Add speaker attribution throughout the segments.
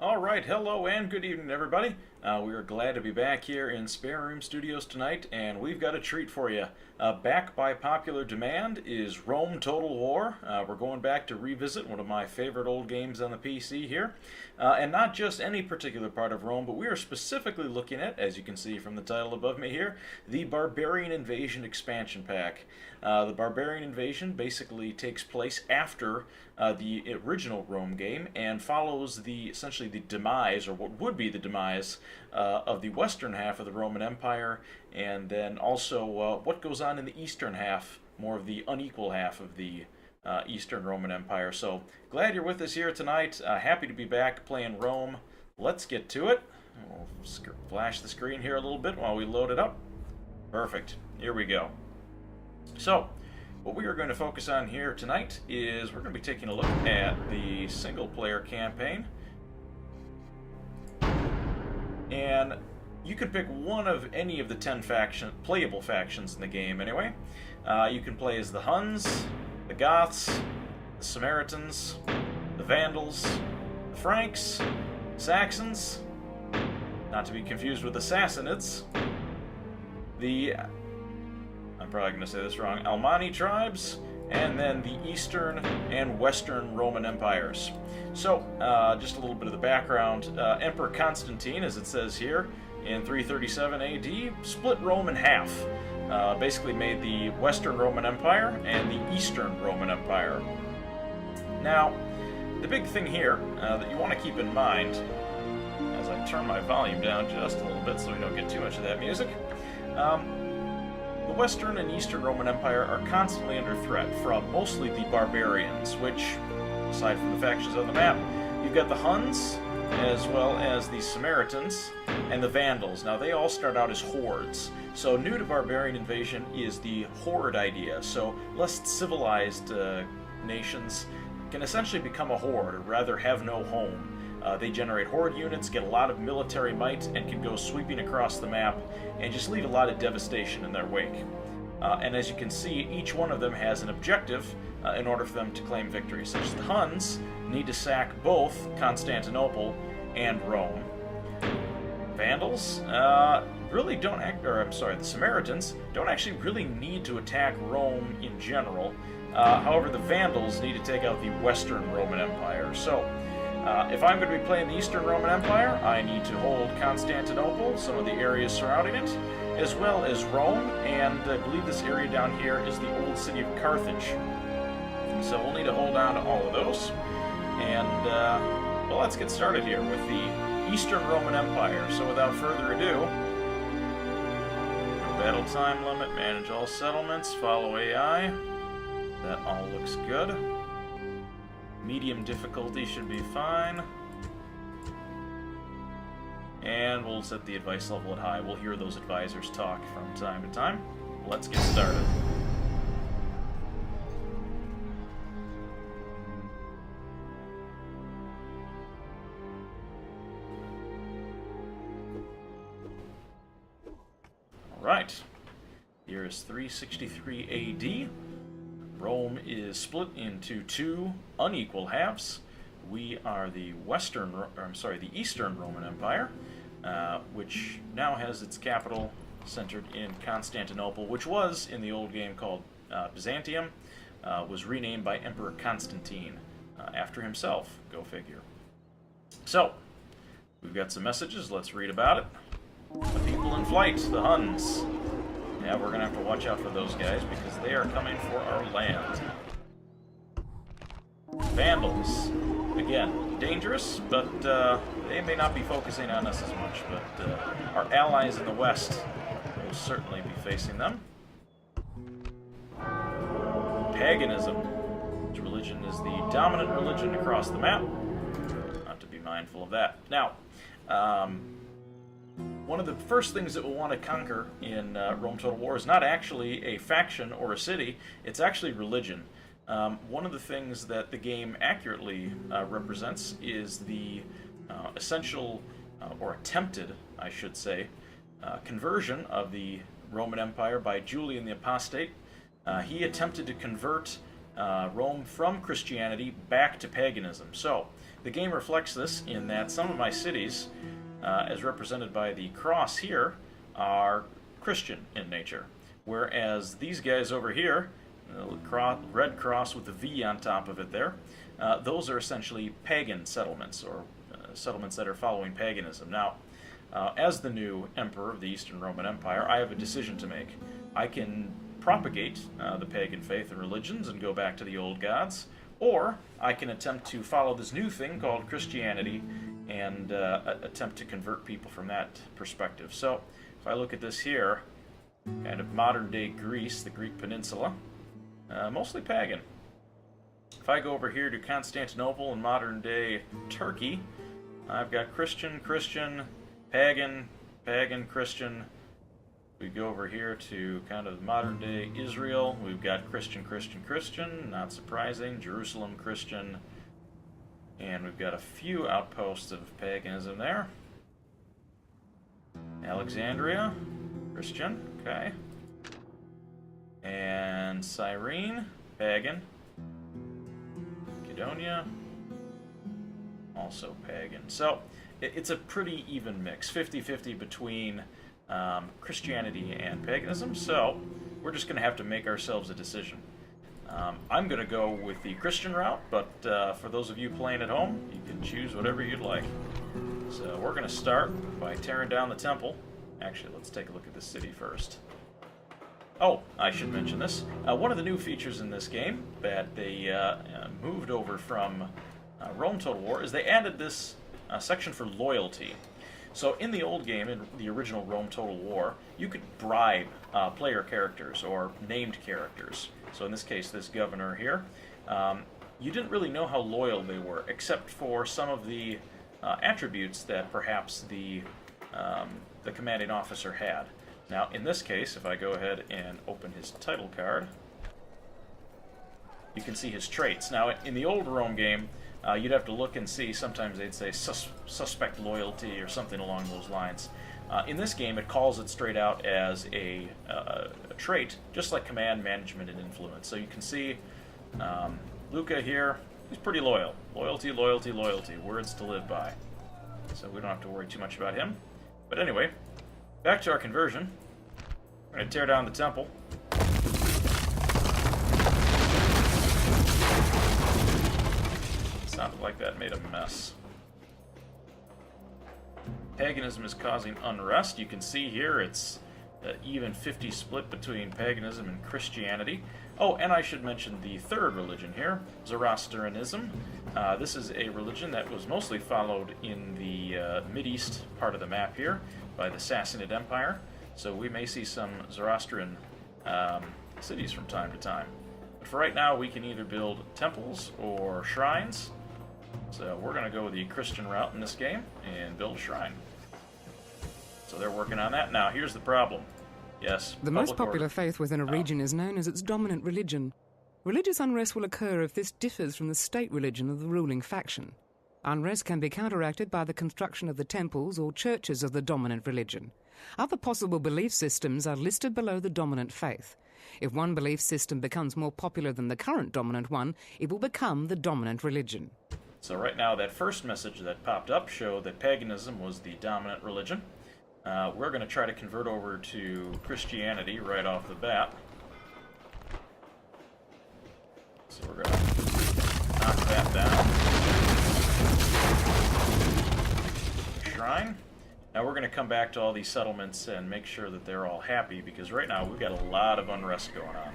Speaker 1: Alright, hello and good evening everybody. We are glad to be back here in Spare Room Studios tonight, and we've got a treat for you. Back by popular demand is Rome Total War. We're going back to revisit one of my favorite old games on the PC here. And not just any particular part of Rome, but we are specifically looking at, as you can see from the title above me here, the Barbarian Invasion expansion pack. The Barbarian Invasion basically takes place after the original Rome game and follows essentially the demise, or what would be the demise, of the western half of the Roman Empire, and then also what goes on in the eastern half, more of the unequal half of the Eastern Roman Empire. So glad you're with us here tonight. Happy to be back playing Rome. Let's get to it. We'll flash the screen here a little bit while we load it up. Perfect. Here we go. So, what we are going to focus on here tonight is we're going to be taking a look at the single-player campaign. And you can pick one of any of the 10 playable factions in the game anyway. You can play as the Huns, the Goths, the Samaritans, the Vandals, the Franks, Saxons, not to be confused with the Sassanids, I'm probably going to say this wrong, Almani tribes, and then the Eastern and Western Roman Empires. So, just a little bit of the background. Emperor Constantine, as it says here, in 337 AD, split Rome in half. Basically made the Western Roman Empire and the Eastern Roman Empire. Now, the big thing here that you want to keep in mind, as I turn my volume down just a little bit so we don't get too much of that music, the Western and Eastern Roman Empire are constantly under threat from mostly the Barbarians, which, aside from the factions on the map, you've got the Huns, as well as the Samaritans, and the Vandals. Now, they all start out as hordes. So, new to Barbarian Invasion is the horde idea. So, less civilized nations can essentially become a horde, or rather have no home. They generate horde units, get a lot of military might, and can go sweeping across the map and just leave a lot of devastation in their wake. And as you can see, each one of them has an objective in order for them to claim victory, such as the Huns need to sack both Constantinople and Rome. Vandals really don't the Samaritans don't actually really need to attack Rome in general. However, the Vandals need to take out the Western Roman Empire. So, if I'm going to be playing the Eastern Roman Empire, I need to hold Constantinople, some of the areas surrounding it, as well as Rome, and I believe this area down here is the old city of Carthage. So we'll need to hold on to all of those. And, well, let's get started here with the Eastern Roman Empire. So without further ado, battle time limit, manage all settlements, follow AI. That all looks good. Medium difficulty should be fine. And we'll set the advice level at high. We'll hear those advisors talk from time to time. Let's get started. Alright. Here is 363 AD. Rome is split into two unequal halves. We are the Eastern Roman Empire, which now has its capital centered in Constantinople, which was, in the old game called Byzantium, was renamed by Emperor Constantine after himself. Go figure. So, we've got some messages. Let's read about it. The people in flight, the Huns. Yeah, we're going to have to watch out for those guys because they are coming for our land. Vandals. Again, dangerous, but they may not be focusing on us as much, but our allies in the west will certainly be facing them. Paganism. Which religion is the dominant religion across the map. Not to be mindful of that. Now, one of the first things that we'll want to conquer in Rome Total War is not actually a faction or a city, it's actually religion. One of the things that the game accurately represents is the essential, or attempted, I should say, conversion of the Roman Empire by Julian the Apostate. He attempted to convert Rome from Christianity back to paganism. So the game reflects this in that some of my cities, as represented by the cross here, are Christian in nature, whereas these guys over here, the red cross with the V on top of it there, those are essentially pagan settlements, or settlements that are following paganism. Now, as the new emperor of the Eastern Roman Empire, I have a decision to make. I can propagate the pagan faith and religions and go back to the old gods, or I can attempt to follow this new thing called Christianity and attempt to convert people from that perspective. So, if I look at this here, kind of modern-day Greece, the Greek peninsula, mostly pagan. If I go over here to Constantinople in modern-day Turkey, I've got Christian, Christian, pagan, pagan, Christian. We go over here to kind of modern-day Israel. We've got Christian, Christian, Christian. Not surprising. Jerusalem, Christian. And we've got a few outposts of paganism there. Alexandria, Christian. Okay. And Cyrene, pagan. Macedonia, also pagan. So it's a pretty even mix, 50-50 between Christianity and paganism. So we're just going to have to make ourselves a decision. I'm going to go with the Christian route, but for those of you playing at home, you can choose whatever you'd like. So we're going to start by tearing down the temple. Actually, let's take a look at the city first. Oh, I should mention this. One of the new features in this game that they moved over from Rome Total War is they added this section for loyalty. So in the old game, in the original Rome Total War, you could bribe player characters or named characters. So in this case, this governor here, you didn't really know how loyal they were, except for some of the attributes that perhaps the commanding officer had. Now, in this case, if I go ahead and open his title card, you can see his traits. Now, in the old Rome game, you'd have to look and see. Sometimes they'd say suspect loyalty or something along those lines. In this game, it calls it straight out as a trait, just like command, management, and influence. So you can see Luca here, he's pretty loyal. Loyalty, loyalty, loyalty, words to live by. So we don't have to worry too much about him. But anyway, back to our conversion. We're going to tear down the temple. Sounded like that made a mess. Paganism is causing unrest. You can see here it's even 50 split between paganism and Christianity. Oh, and I should mention the third religion here, Zoroastrianism. This is a religion that was mostly followed in the Mideast part of the map here by the Sassanid Empire. So we may see some Zoroastrian cities from time to time. But for right now, we can either build temples or shrines. So we're going to go the Christian route in this game and build a shrine. So they're working on that. Now, here's the problem. Yes,
Speaker 2: the most popular faith within a region is known as its dominant religion. Religious unrest will occur if this differs from the state religion of the ruling faction. Unrest can be counteracted by the construction of the temples or churches of the dominant religion. Other possible belief systems are listed below the dominant faith. If one belief system becomes more popular than the current dominant one, it will become the dominant religion.
Speaker 1: So right now, that first message that popped up showed that paganism was the dominant religion. We're going to try to convert over to Christianity right off the bat. So we're going to knock that down. Shrine. Now we're going to come back to all these settlements and make sure that they're all happy, because right now we've got a lot of unrest going on.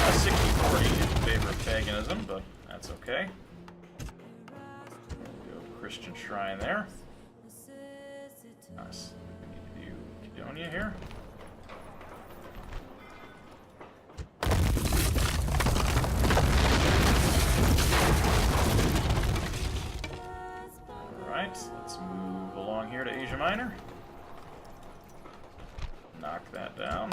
Speaker 1: 60-40 in favor of paganism, but that's okay. Go Christian shrine there. Nice. We need to do Macedonia here. Alright, let's move along here to Asia Minor. Knock that down.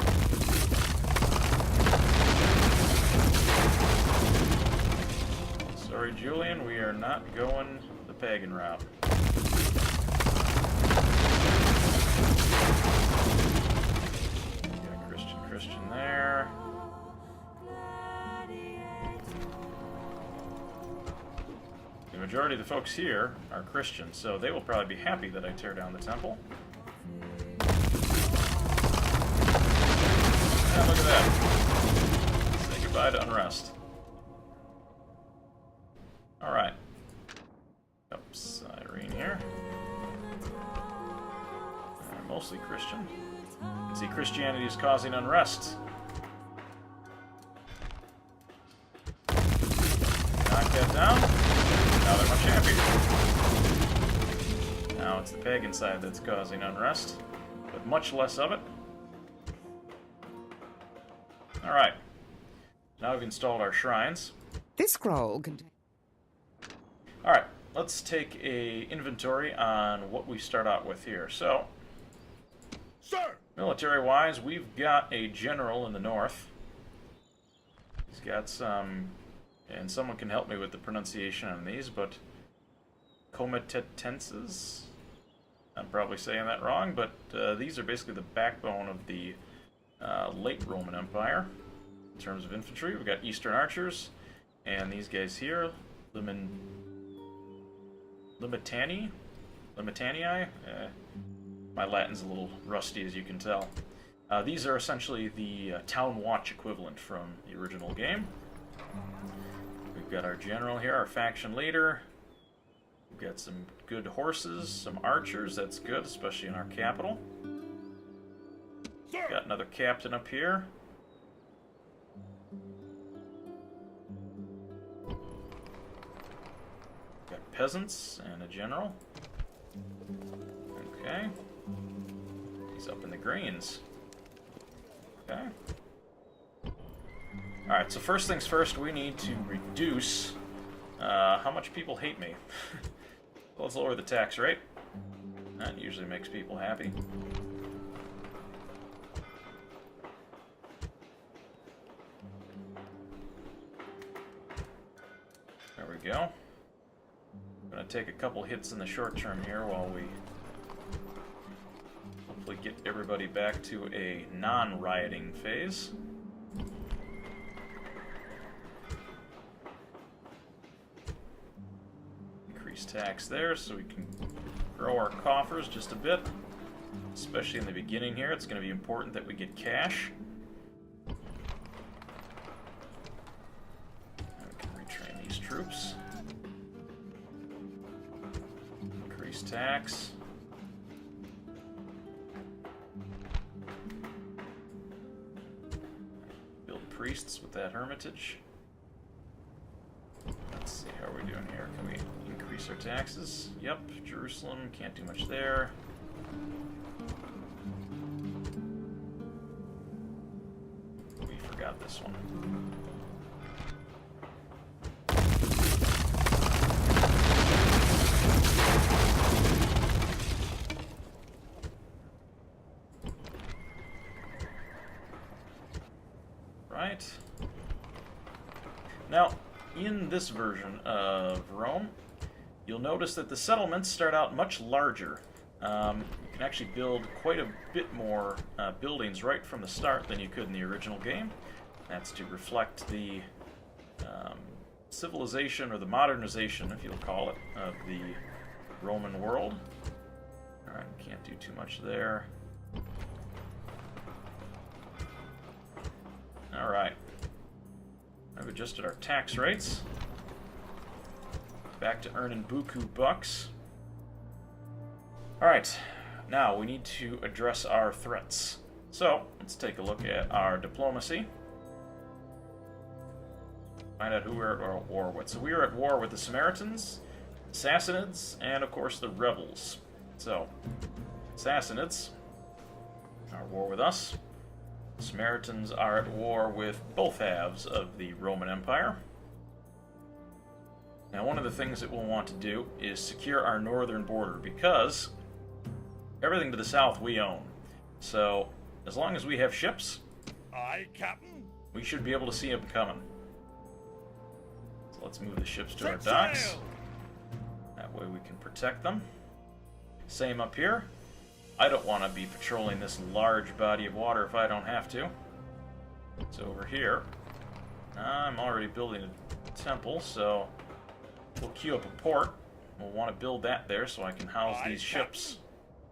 Speaker 1: Sorry, Julian, we are not going the pagan route. Christian there. The majority of the folks here are Christian, so they will probably be happy that I tear down the temple. And look at that. Say goodbye to unrest. Alright. Oops, Irene here. Mostly Christian. You can see Christianity is causing unrest. Knock that down. Now they're much happier. Now it's the pagan side that's causing unrest, but much less of it. Alright. Now we've installed our shrines.
Speaker 2: This scroll contains...
Speaker 1: Alright, let's take a inventory on what we start out with here. So,
Speaker 3: Sir!
Speaker 1: military-wise, we've got a general in the north. He's got some, and someone can help me with the pronunciation on these, but Comitatenses. I'm probably saying that wrong, but these are basically the backbone of the late Roman Empire in terms of infantry. We've got Eastern archers, and these guys here, Limitanii? My Latin's a little rusty, as you can tell. These are essentially the town watch equivalent from the original game. We've got our general here, our faction leader. We've got some good horses, some archers, that's good, especially in our capital. We've got another captain up here. Got peasants and a general. Okay. He's up in the greens. Okay. Alright, so first things first, we need to reduce how much people hate me. Let's lower the tax rate. That usually makes people happy. There we go. I'm going to take a couple hits in the short term here while we hopefully get everybody back to a non-rioting phase. Increase tax there so we can grow our coffers just a bit. Especially in the beginning here, it's going to be important that we get cash. And we can retrain these troops. Increase tax. Build priests with that hermitage. Let's see, how are we doing here? Can we increase our taxes? Yep, Jerusalem, can't do much there. We forgot this one. Right. Now, in this version of Rome, you'll notice that the settlements start out much larger. You can actually build quite a bit more buildings right from the start than you could in the original game. That's to reflect the civilization, or the modernization, if you'll call it, of the Roman world. Alright, can't do too much there. Alright. I've adjusted our tax rates. Back to earning buku bucks. Alright, now we need to address our threats. So, let's take a look at our diplomacy. Find out who we're at war with. So we are at war with the Samaritans, Sassanids, and of course the rebels. So, Sassanids are at war with us. Samaritans are at war with both halves of the Roman Empire. Now, one of the things that we'll want to do is secure our northern border, because everything to the south we own. So, as long as we have ships,
Speaker 3: Aye, Captain.
Speaker 1: we should be able to see them coming. So let's move the ships to our
Speaker 3: Set
Speaker 1: docks.
Speaker 3: sail!
Speaker 1: That way we can protect them. Same up here. I don't want to be patrolling this large body of water if I don't have to. So over here, I'm already building a temple, so we'll queue up a port. We'll want to build that there so I can house these ships.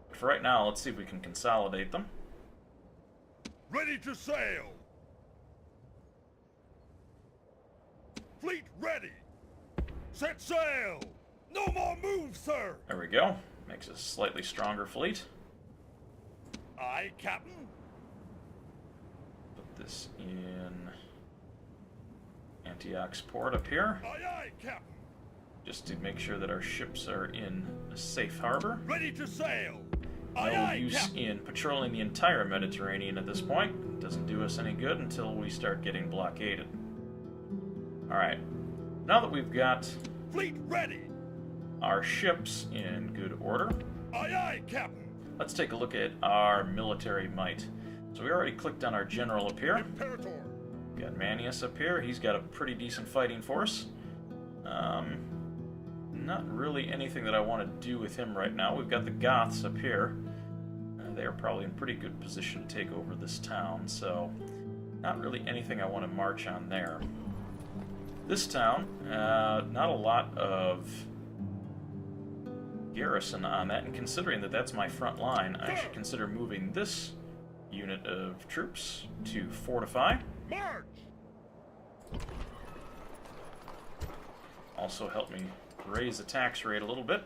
Speaker 1: But for right now, let's see if we can consolidate them.
Speaker 3: Ready to sail! Fleet ready! Set sail! No more moves, sir!
Speaker 1: There we go. Makes a slightly stronger fleet.
Speaker 3: Aye, Captain.
Speaker 1: Put this in Antioch's port up here,
Speaker 3: Aye, aye, Captain.
Speaker 1: just to make sure that our ships are in a safe harbor.
Speaker 3: Ready to sail! Aye,
Speaker 1: No
Speaker 3: aye,
Speaker 1: use
Speaker 3: Captain.
Speaker 1: in patrolling the entire Mediterranean at this point. It doesn't do us any good until we start getting blockaded. Alright, now that we've got
Speaker 3: Fleet ready!
Speaker 1: our ships in good order,
Speaker 3: Aye, aye, Captain.
Speaker 1: let's take a look at our military might. So we already clicked on our general up here.
Speaker 3: Imperator.
Speaker 1: Got Manius up here. He's got a pretty decent fighting force. Not really anything that I want to do with him right now. We've got the Goths up here. They are probably in pretty good position to take over this town, so not really anything I want to march on there. This town, not a lot of garrison on that, and considering that that's my front line, I should consider moving this unit of troops to fortify.
Speaker 3: March!
Speaker 1: Also help me raise the tax rate a little bit.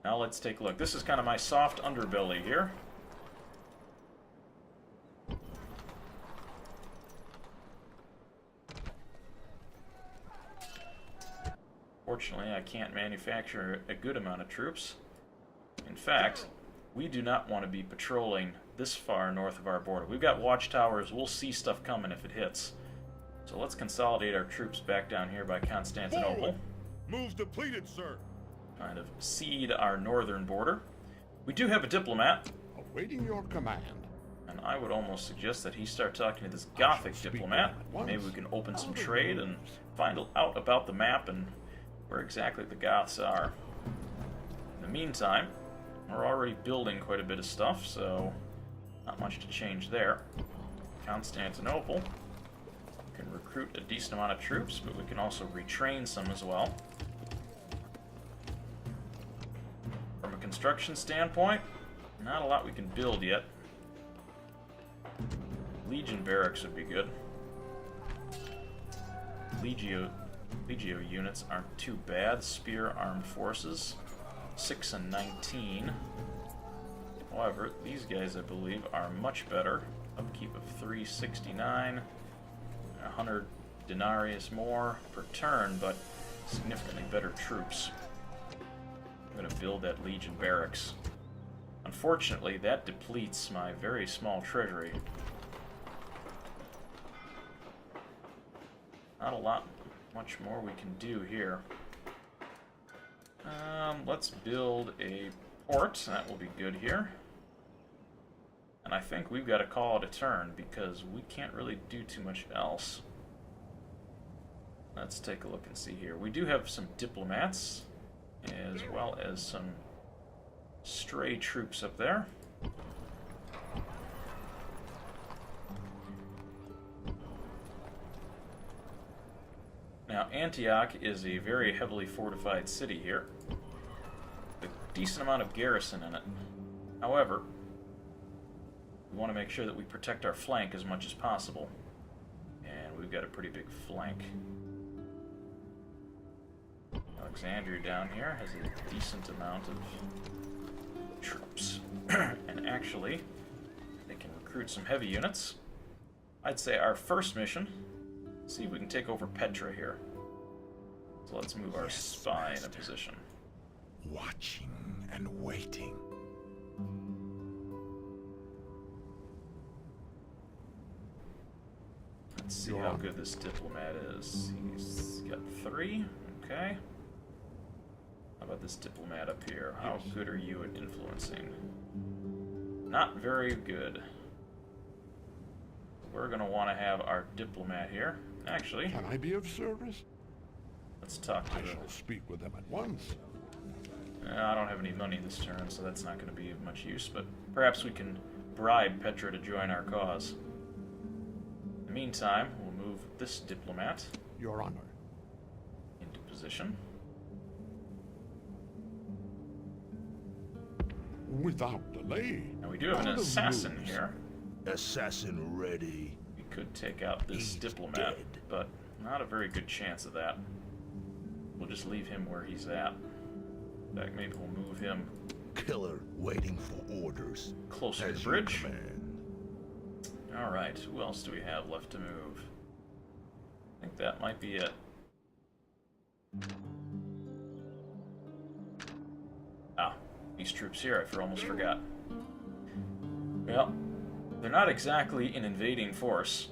Speaker 1: Now let's take a look. This is kind of my soft underbelly here. Fortunately, I can't manufacture a good amount of troops. In fact, we do not want to be patrolling this far north of our border. We've got watchtowers. We'll see stuff coming if it hits. So let's consolidate our troops back down here by Constantinople.
Speaker 3: Forward. Moves depleted, sir.
Speaker 1: Kind of cede our northern border. We do have a diplomat,
Speaker 4: Awaiting your command.
Speaker 1: and I would almost suggest that he start talking to this Gothic
Speaker 4: speak
Speaker 1: diplomat.
Speaker 4: at once.
Speaker 1: Maybe we can open some trade and find out about the map and where exactly the Goths are. In the meantime, we're already building quite a bit of stuff, so not much to change there. Constantinople can recruit a decent amount of troops, but we can also retrain some as well. From a construction standpoint, not a lot we can build yet. Legion barracks would be good. Legio units aren't too bad. Spear armed forces, 6 and 19. However, these guys I believe are much better. Upkeep of 369, 100 denarius more per turn, but significantly better troops. I'm going to build that Legion barracks. Unfortunately, that depletes my very small treasury. Not a lot much more we can do here. Let's build a port. That will be good here. And I think we've got to call it a turn because we can't really do too much else. Let's take a look and see here. We do have some diplomats as well as some stray troops up there. Now, Antioch is a very heavily fortified city here, with a decent amount of garrison in it. However, we want to make sure that we protect our flank as much as possible. And we've got a pretty big flank. Alexandria down here has a decent amount of troops. And actually, they can recruit some heavy units. I'd say our first mission, see if we can take over Petra here. So let's move our spy in a position.
Speaker 4: Watching and waiting.
Speaker 1: Let's see how good this diplomat is. He's got 3. Okay. How about this diplomat up here? How good are you at influencing? Not very good. We're going to want to have our diplomat here. Actually,
Speaker 4: Can I be of service?
Speaker 1: let's talk to
Speaker 4: I
Speaker 1: the...
Speaker 4: shall speak with them at once.
Speaker 1: I don't have any money this turn, so that's not going to be of much use, but perhaps we can bribe Petra to join our cause. In the meantime, we'll move this diplomat
Speaker 4: Your Honor.
Speaker 1: into position.
Speaker 4: Without delay.
Speaker 1: Now we do have an
Speaker 4: Out of
Speaker 1: assassin
Speaker 4: moves.
Speaker 1: here.
Speaker 3: Assassin ready.
Speaker 1: We could take out this
Speaker 3: He's
Speaker 1: diplomat,
Speaker 3: dead.
Speaker 1: but not a very good chance of that. We'll just leave him where he's at. In fact, maybe we'll move him
Speaker 3: Killer waiting for orders.
Speaker 1: closer to
Speaker 3: As
Speaker 1: the
Speaker 3: you
Speaker 1: bridge.
Speaker 3: command.
Speaker 1: Alright, who else do we have left to move? I think that might be it. Ah, these troops here, I almost forgot. Well, they're not exactly an invading force.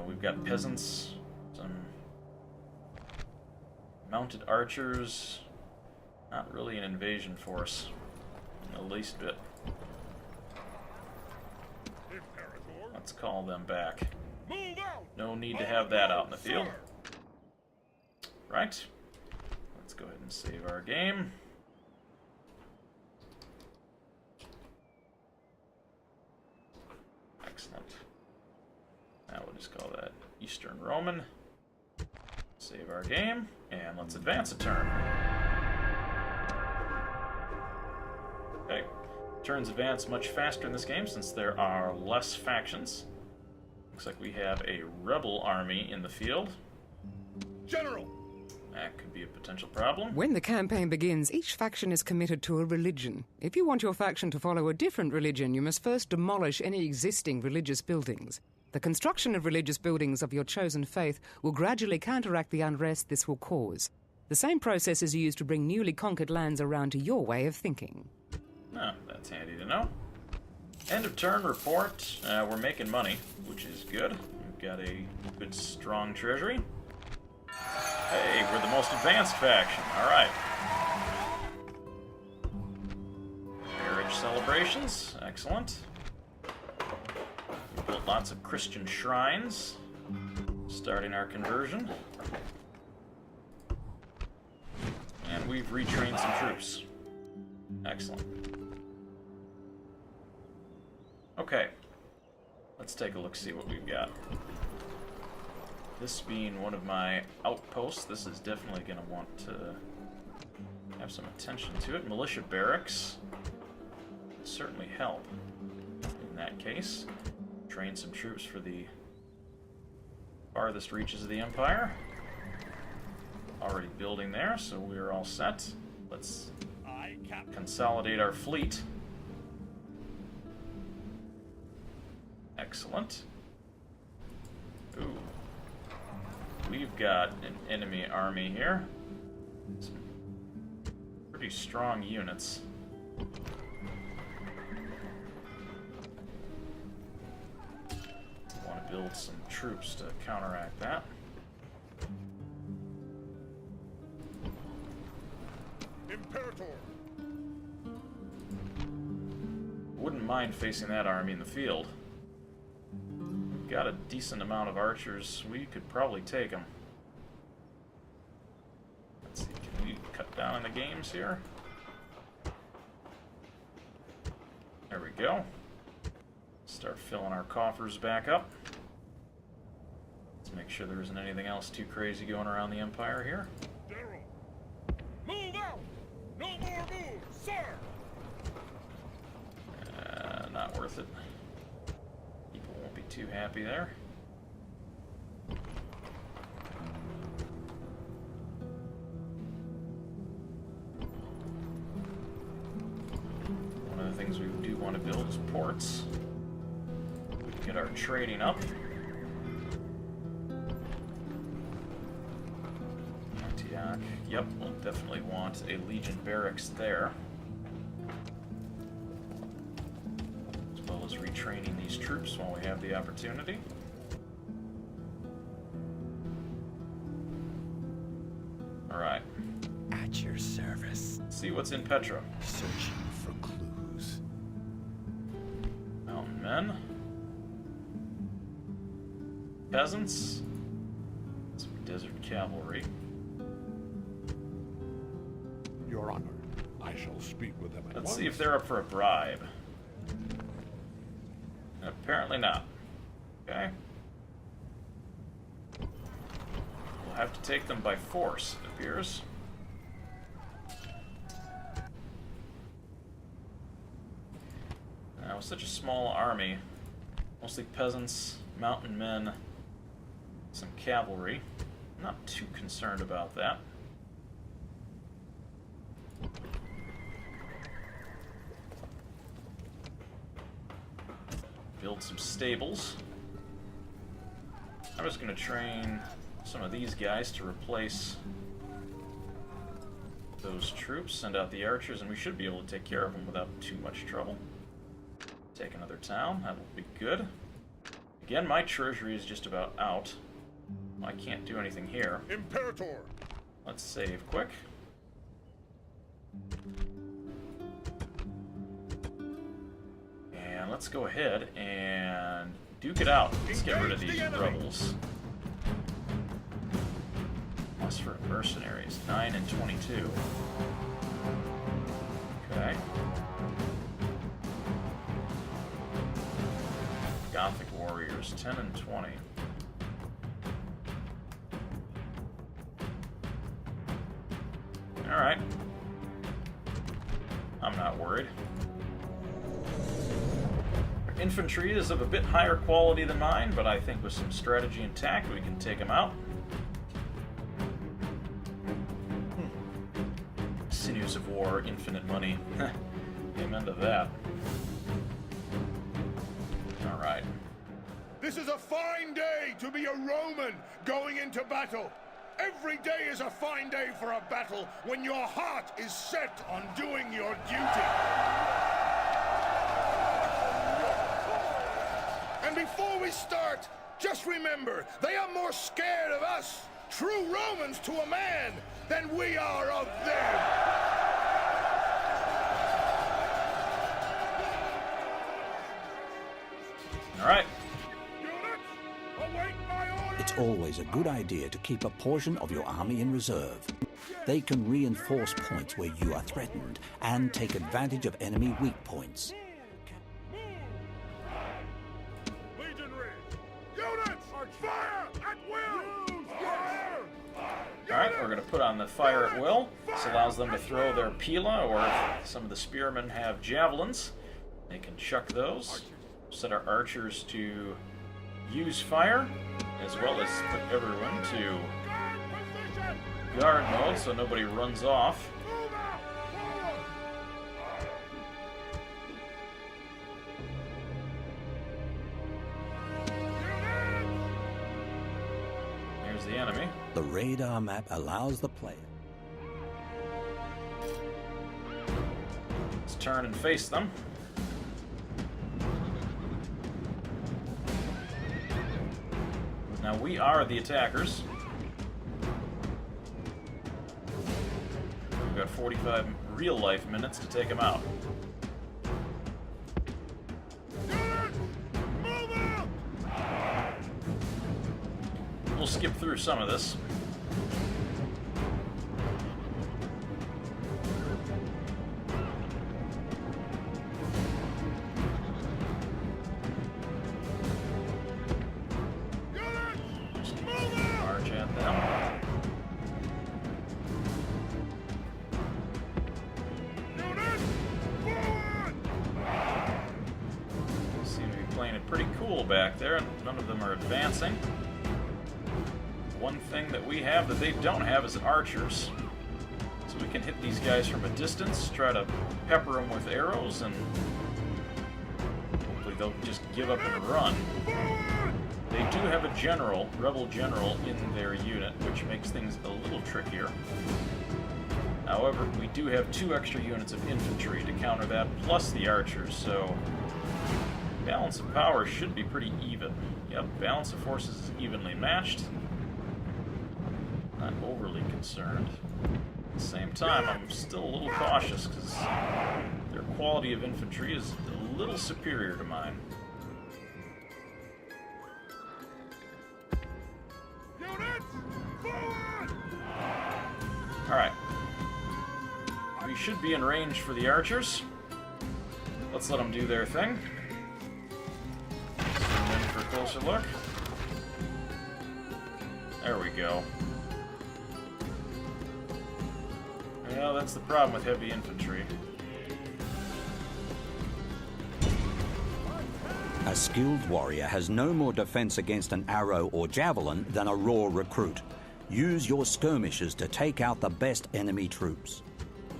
Speaker 1: We've got peasants, some mounted archers, not really an invasion force, in the least bit.
Speaker 3: Imperator.
Speaker 1: Let's call them back.
Speaker 3: Move out.
Speaker 1: No need to have that out in the field.
Speaker 3: Sir.
Speaker 1: Right. Let's go ahead and save our game. Excellent. Now we'll just call that Eastern Roman. Save our game, and let's advance a turn. Okay. Turns advance much faster in this game since there are less factions. Looks like we have a rebel army in the field.
Speaker 3: General.
Speaker 1: That could be a potential problem.
Speaker 2: When the campaign begins, each faction is committed to a religion. If you want your faction to follow a different religion, you must first demolish any existing religious buildings. The construction of religious buildings of your chosen faith will gradually counteract the unrest this will cause. The same process is used to bring newly conquered lands around to your way of thinking.
Speaker 1: Oh, that's handy to know. End of turn report. We're making money, which is good. We've got a good, strong treasury. Hey, we're the most advanced faction. All right. Marriage celebrations. Excellent. We built lots of Christian shrines. Starting our conversion. And we've retrained some troops. Excellent. Okay. Let's take a look, see what we've got. This being one of my outposts, this is definitely going to want to have some attention to it. Militia barracks would certainly help in that case. Train some troops for the farthest reaches of the Empire. Already building there, so we're all set. Let's
Speaker 3: I captain.
Speaker 1: consolidate our fleet. Excellent. Ooh. We've got an enemy army here. Some pretty strong units. Want to build some troops to counteract that.
Speaker 3: Imperator.
Speaker 1: Wouldn't mind facing that army in the field. We've got a decent amount of archers. We could probably take them. Let's see, can we cut down in the games here? There we go. Start filling our coffers back up. Let's make sure there isn't anything else too crazy going around the Empire here.
Speaker 3: General. Move out. No more moves, sir.
Speaker 1: Not worth it. People won't be too happy there. One of the things we do want to build is ports. Get our trading up. Antioch. Yep, we'll definitely want a Legion barracks there. As well as retraining these troops while we have the opportunity. Alright.
Speaker 5: At your service.
Speaker 1: Let's see what's in Petra.
Speaker 5: Searching for clues.
Speaker 1: Mountain men. Peasants. Some desert cavalry.
Speaker 4: Your Honor, I shall speak with them at
Speaker 1: Let's
Speaker 4: once.
Speaker 1: see if they're up for a bribe. Apparently not. Okay. We'll have to take them by force, it appears. Now, with such a small army, mostly peasants, mountain men, some cavalry, I'm not too concerned about that. Build some stables. I'm just going to train some of these guys to replace those troops, send out the archers, and we should be able to take care of them without too much trouble. Take another town, that will be good. Again, my treasury is just about out. I can't do anything here.
Speaker 3: Imperator!
Speaker 1: Let's save quick. And let's go ahead and duke it out. Let's get rid of these rebels. Plus for mercenaries, 9 and 22. Okay. Gothic warriors, 10 and 20. Alright. I'm not worried. Our infantry is of a bit higher quality than mine, but I think with some strategy and tact we can take them out. Sinews of war, infinite money. Amen to that. Alright.
Speaker 3: This is a fine day to be a Roman going into battle. Every day is a fine day for a battle when your heart is set on doing your duty. And before we start, just remember, they are more scared of us, true Romans to a man, than we are of them.
Speaker 1: Alright.
Speaker 3: Units, await my orders!
Speaker 6: It's always a good idea to keep a portion of your army in reserve. They can reinforce points where you are threatened and take advantage of enemy weak points.
Speaker 3: Legionary! Units, fire at will! Fire!
Speaker 1: Alright, we're going to put on the fire at will. This allows them to throw their pila, or if some of the spearmen have javelins, they can chuck those. Set our archers to use fire, as well as put everyone to guard mode so nobody runs off.
Speaker 3: Move out! Forward!
Speaker 1: Here's the enemy.
Speaker 6: The radar map allows the player
Speaker 1: Let's turn and face them. Now we are the attackers. We've got 45 real-life minutes to take them out.
Speaker 3: Units, move out!
Speaker 1: We'll skip through some of this.
Speaker 3: Units, move out!
Speaker 1: March at them.
Speaker 3: Units, forward!
Speaker 1: Seem to be playing it pretty cool back there. None of them are advancing. One thing that we have that they don't have is archers. So we can hit these guys from a distance, try to pepper them with arrows, and hopefully they'll just give up and run. They do have a general, rebel general, in their unit, which makes things a little trickier. However, we do have 2 extra units of infantry to counter that, plus the archers, so balance of power should be pretty even. Yep, balance of forces is evenly matched. Not overly concerned. At the same time, I'm still a little cautious because their quality of infantry is a little superior to mine.
Speaker 3: Units, forward!
Speaker 1: Alright. We should be in range for the archers. Let's let them do their thing. closer look. There we go. Well, that's the problem with heavy infantry.
Speaker 6: A skilled warrior has no more defense against an arrow or javelin than a raw recruit. Use your skirmishers to take out the best enemy troops.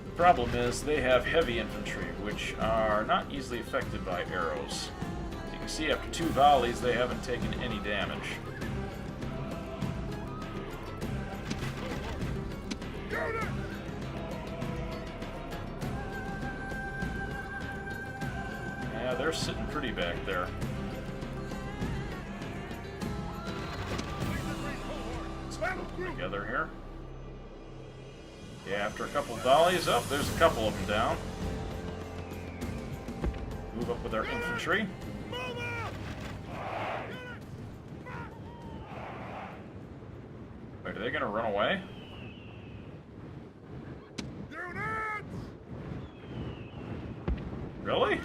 Speaker 1: The problem is they have heavy infantry, which are not easily affected by arrows. You can see after 2 volleys they haven't taken any damage. Yeah, they're sitting pretty back there. Together here. Yeah, after a couple volleys, there's a couple of them down. Move up with our infantry. Wait, are they gonna run away? Really?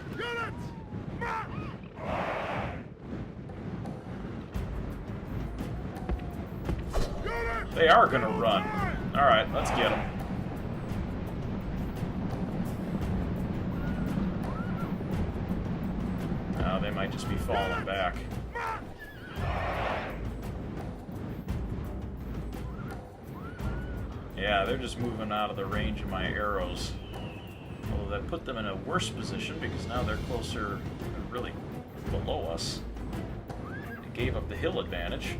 Speaker 1: They are gonna run. Alright, let's get them. Oh, they might just be falling back. Yeah, they're just moving out of the range of my arrows. Although that put them in a worse position because now they're closer, really below us. It gave up the hill advantage.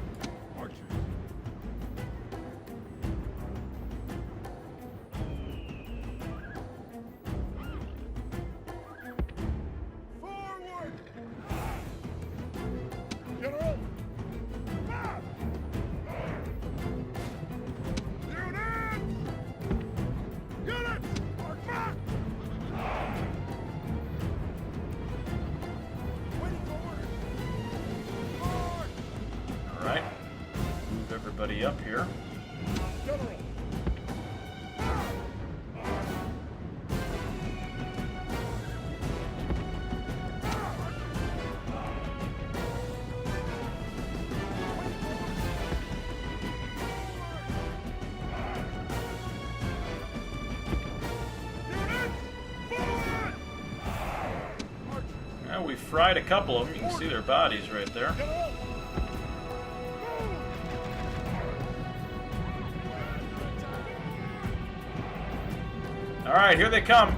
Speaker 1: Alright, move everybody up here. Well, we fried a couple of them. You can see their bodies right there. Alright, here they come.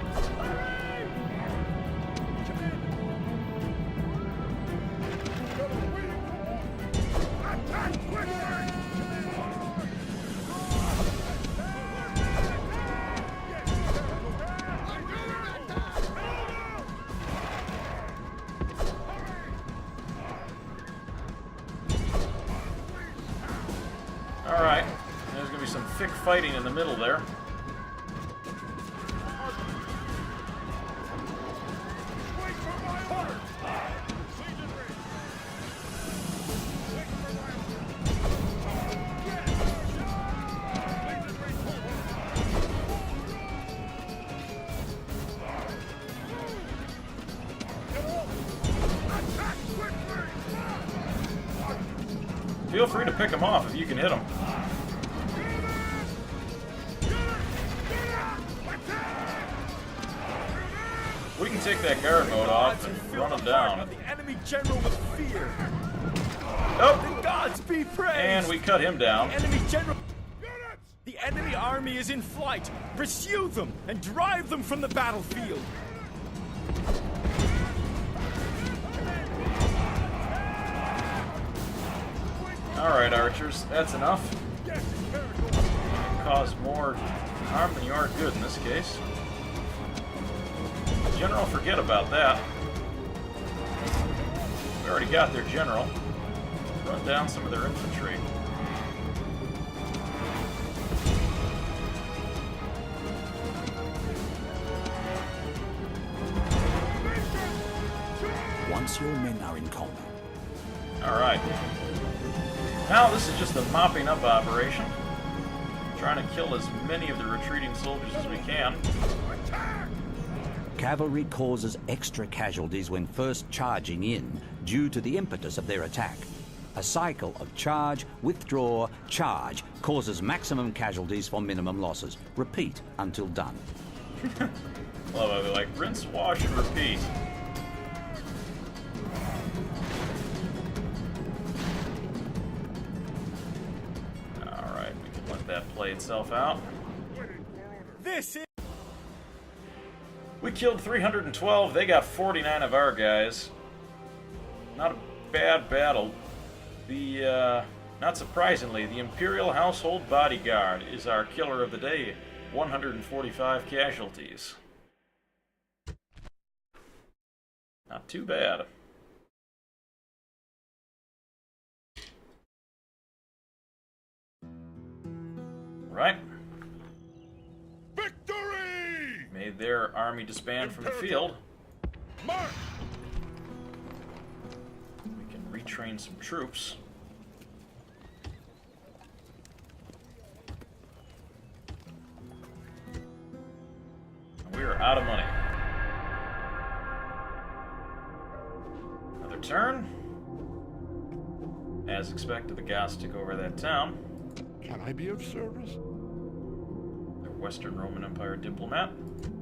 Speaker 1: Alright, there's going to be some thick fighting in the middle there. Feel free to pick them off if you can hit them. We can take that guard mode off and run them down.
Speaker 5: The enemy general with fear.
Speaker 1: Oh!
Speaker 5: The gods be praised.
Speaker 1: And we cut him down.
Speaker 5: Enemy general. The enemy army is in flight. Pursue them and drive them from the battlefield.
Speaker 1: Alright, archers, that's enough. Cause more harm than you are good in this case. General, forget about that. We already got their general. Run down some of their infantry.
Speaker 6: Once your men are in combat.
Speaker 1: Alright. Now this is just a mopping up operation. Trying to kill as many of the retreating soldiers as we can.
Speaker 6: Cavalry causes extra casualties when first charging in due to the impetus of their attack. A cycle of charge, withdraw, charge causes maximum casualties for minimum losses. Repeat until done.
Speaker 1: Love how they're like, rinse, wash, and repeat. Alright, we can let that play itself out.
Speaker 5: This is...
Speaker 1: We killed 312, they got 49 of our guys. Not a bad battle. Not surprisingly, the Imperial Household Bodyguard is our killer of the day. 145 casualties. Not too bad. Right.
Speaker 3: Victory!
Speaker 1: Made their army disband from the field.
Speaker 3: March!
Speaker 1: We can retrain some troops. We are out of money. Another turn. As expected, the Goths took over that town.
Speaker 4: Can I be of service?
Speaker 1: Their Western Roman Empire diplomat.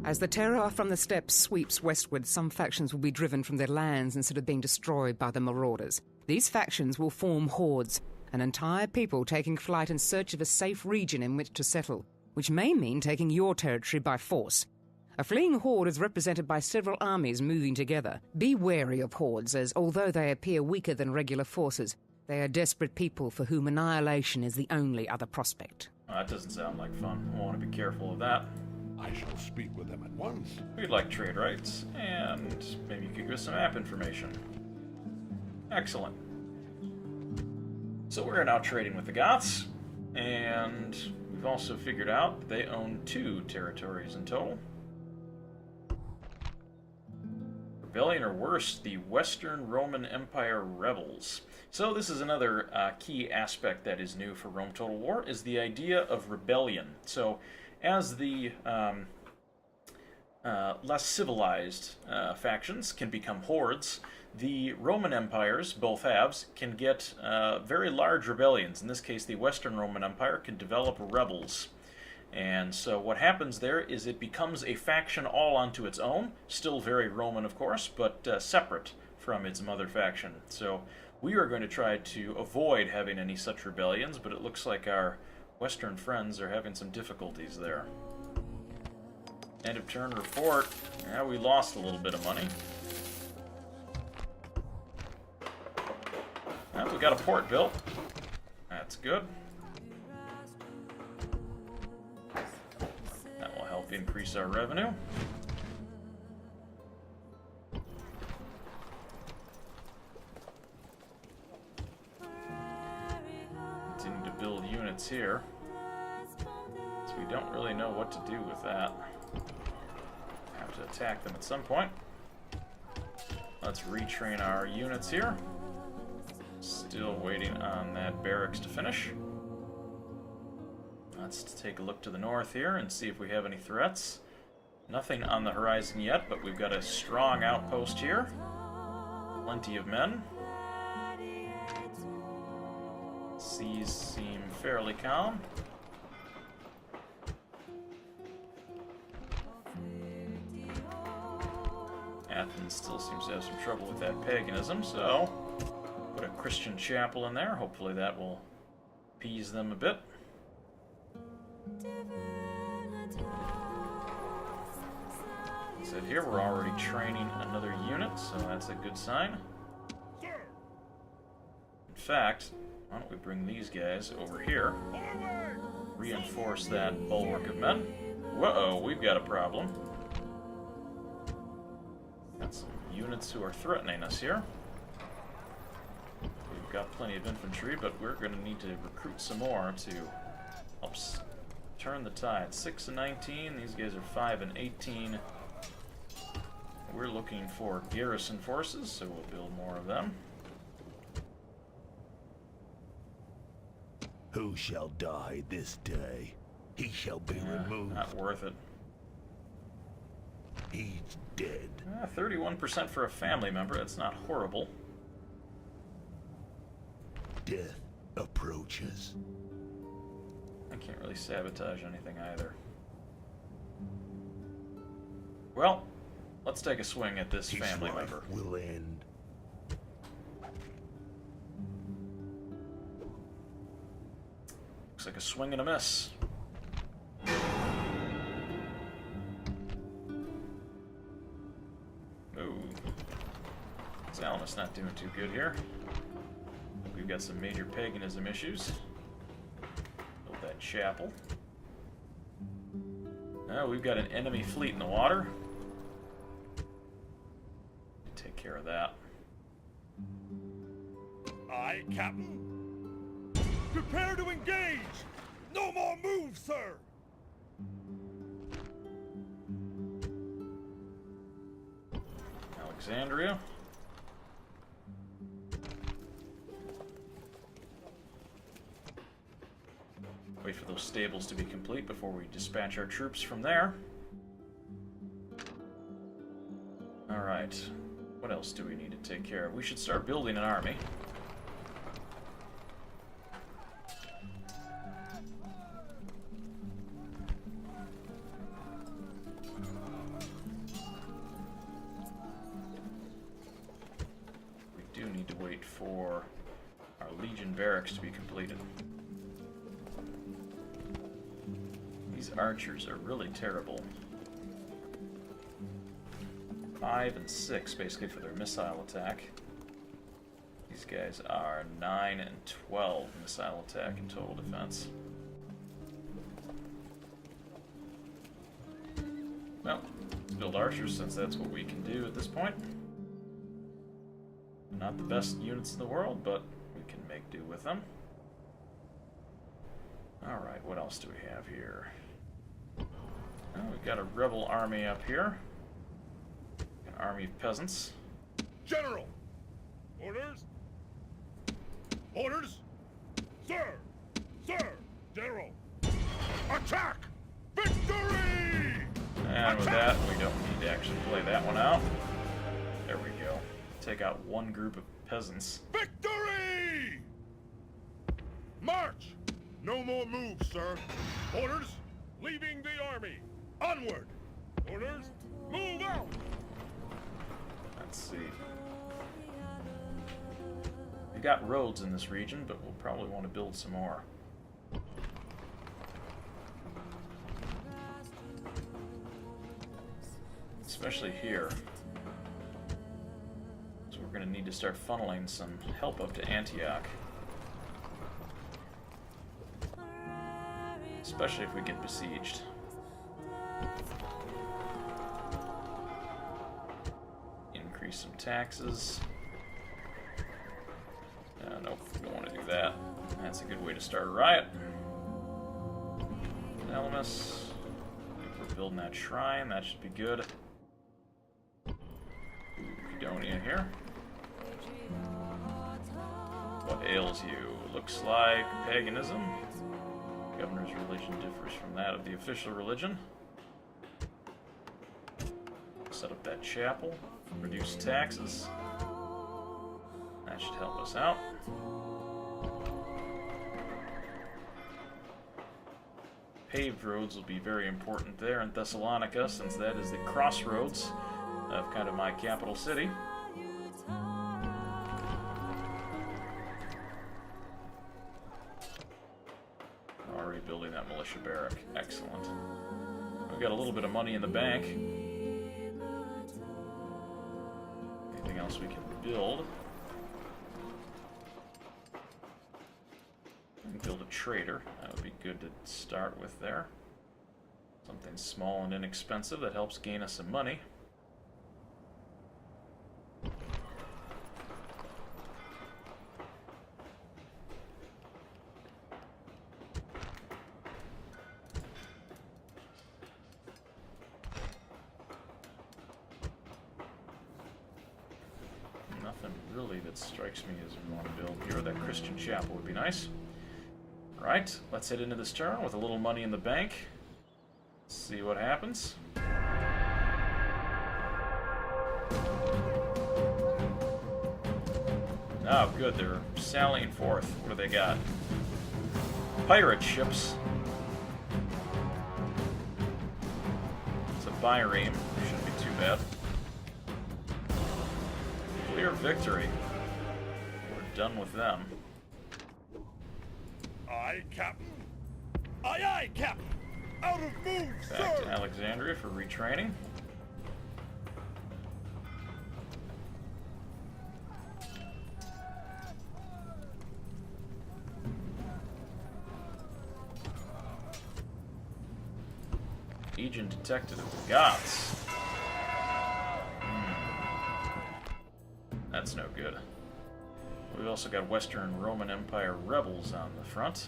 Speaker 2: As the terror from the steppes sweeps westward, some factions will be driven from their lands instead of being destroyed by the marauders. These factions will form hoards, an entire people taking flight in search of a safe region in which to settle, which may mean taking your territory by force. A fleeing horde is represented by several armies moving together. Be wary of hordes, as although they appear weaker than regular forces, they are desperate people for whom annihilation is the only other prospect.
Speaker 1: Oh, that doesn't sound like fun. I want to be careful of that.
Speaker 4: I shall speak with them at once.
Speaker 1: We'd like trade rights, and maybe you could give us some map information. Excellent. So we're now trading with the Goths, and we've also figured out that they own 2 territories in total. Rebellion, or worse, the Western Roman Empire rebels. So this is another key aspect that is new for Rome Total War, is the idea of rebellion. So as the less civilized factions can become hordes, the Roman empires, both halves, can get very large rebellions. In this case, the Western Roman Empire can develop rebels. And so what happens there is it becomes a faction all onto its own, still very Roman, of course, but separate from its mother faction. So we are going to try to avoid having any such rebellions, but it looks like our Western friends are having some difficulties there. End of turn report. Yeah, we lost a little bit of money. Well, we got a port built. That's good. That will help increase our revenue. Continue to build units here. So we don't really know what to do with that. Have to attack them at some point. Let's retrain our units here. Still waiting on that barracks to finish. Let's take a look to the north here and see if we have any threats. Nothing on the horizon yet, but we've got a strong outpost here. Plenty of men. Seas seem fairly calm. Athens still seems to have some trouble with that paganism, so put a Christian chapel in there. Hopefully that will appease them a bit. So here we're already training another unit, so that's a good sign. In fact, why don't we bring these guys over here? Reinforce that bulwark of men. Whoa, we've got a problem. Got some units who are threatening us here. We've got plenty of infantry, but we're going to need to recruit some more to help turn the tide. 6 and 19, these guys are 5 and 18. We're looking for garrison forces, so we'll build more of them.
Speaker 7: Who shall die this day? He shall be removed.
Speaker 1: Not worth it.
Speaker 3: He's dead.
Speaker 1: 31% for a family member. That's not horrible.
Speaker 3: Death approaches.
Speaker 1: I can't really sabotage anything either. Well, let's take a swing at this
Speaker 3: His
Speaker 1: family
Speaker 3: life
Speaker 1: member.
Speaker 3: will end.
Speaker 1: Looks like a swing and a miss. Ooh. Salamis not doing too good here. We've got some major paganism issues. Build that chapel. Now we've got an enemy fleet in the water. Take care of that.
Speaker 3: Aye, Captain. Prepare to engage! No more moves, sir!
Speaker 1: Alexandria. Wait for those stables to be complete before we dispatch our troops from there. Alright. What else do we need to take care of? We should start building an army. We do need to wait for our Legion barracks to be completed. These archers are really terrible. 5 and 6 basically for their missile attack. These guys are 9 and 12 missile attack and total defense. Well, let's build archers since that's what we can do at this point. Not the best units in the world, but we can make do with them. Alright, what else do we have here? Well, we've got a rebel army up here. An army of peasants.
Speaker 3: General! Orders? Orders? Sir! Sir! General! Attack! Victory!
Speaker 1: And with that, we don't need to actually play that one out. There we go. Take out one group of peasants.
Speaker 3: Victory! March! No more moves, sir. Orders? Leaving the army. Onward! Orders? Move out!
Speaker 1: Let's see. We got roads in this region, but we'll probably want to build some more. Especially here. So we're going to need to start funneling some help up to Antioch. Especially if we get besieged. Increase some taxes. Nope, don't want to do that. That's a good way to start a riot. Salamis. If we're building that shrine, that should be good. Macedonia here. What ails you? Looks like paganism. Governor's religion differs from that of the official religion. Set up that chapel. Reduce taxes. That should help us out. Paved roads will be very important there in Thessalonica, since that is the crossroads of kind of my capital city. Already building that militia barrack. Excellent. We've got a little bit of money in the bank. Anything else we can build? Build a trader. That would be good to start with there. Something small and inexpensive that helps gain us some money. Nothing really that strikes me as we want to build here. That Christian chapel would be nice. Right, let's head into this turn with a little money in the bank. See what happens. Oh, good. They're sallying forth. What do they got? Pirate ships. It's a bireme. Shouldn't be too bad. Clear victory. We're done with them.
Speaker 3: Aye, Captain. Aye, aye, Captain. Out of moves,
Speaker 1: Back
Speaker 3: sir.
Speaker 1: to Alexandria for retraining. Agent detected of the Goths. That's no good. We've also got Western Roman Empire rebels on the front.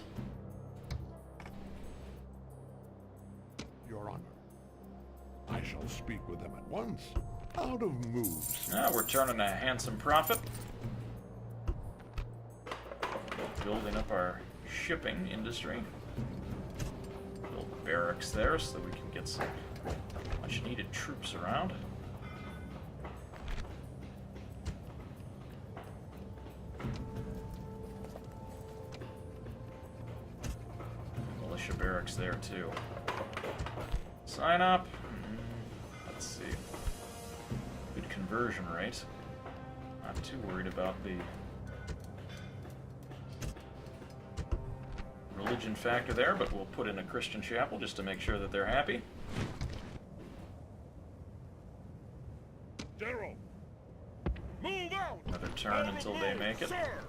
Speaker 4: Your Honor, I shall speak with them at once. Out of moves.
Speaker 1: We're turning a handsome profit. Building up our shipping industry. Build barracks there so that we can get some much needed troops around. Militia barracks there too. Sign up. Let's see. Good conversion rate. Not too worried about the religion factor there, but we'll put in a Christian chapel just to make sure that they're happy.
Speaker 3: General, move out.
Speaker 1: Another turn until they make it.
Speaker 3: Sir.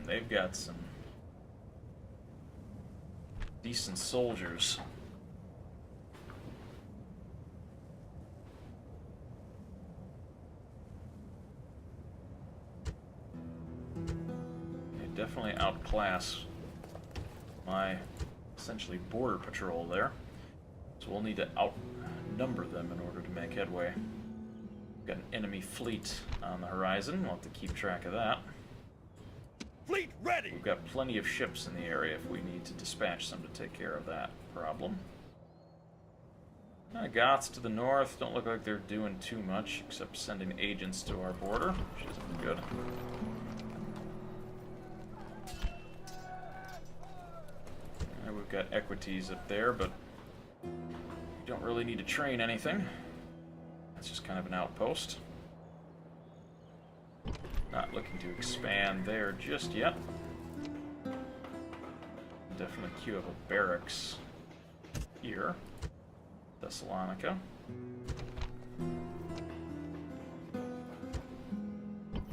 Speaker 1: They've got some decent soldiers. They definitely outclass my essentially border patrol there. So we'll need to outnumber them in order to make headway. We've got an enemy fleet on the horizon. We'll have to keep track of that.
Speaker 3: Fleet ready.
Speaker 1: We've got plenty of ships in the area if we need to dispatch some to take care of that problem. Goths to the north don't look like they're doing too much, except sending agents to our border, which isn't good. We've got equities up there, but we don't really need to train anything. That's just kind of an outpost. Not looking to expand there just yet. Definitely queue up a barracks here. Thessalonica.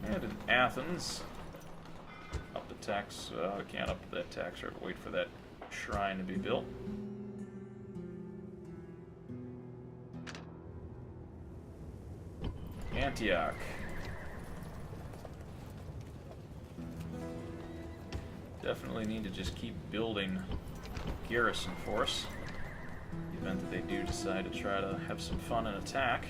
Speaker 1: And in Athens, up the tax. We can't up that tax rate. Wait for that shrine to be built. Antioch. Definitely need to just keep building garrison force. In the event that they do decide to try to have some fun and attack.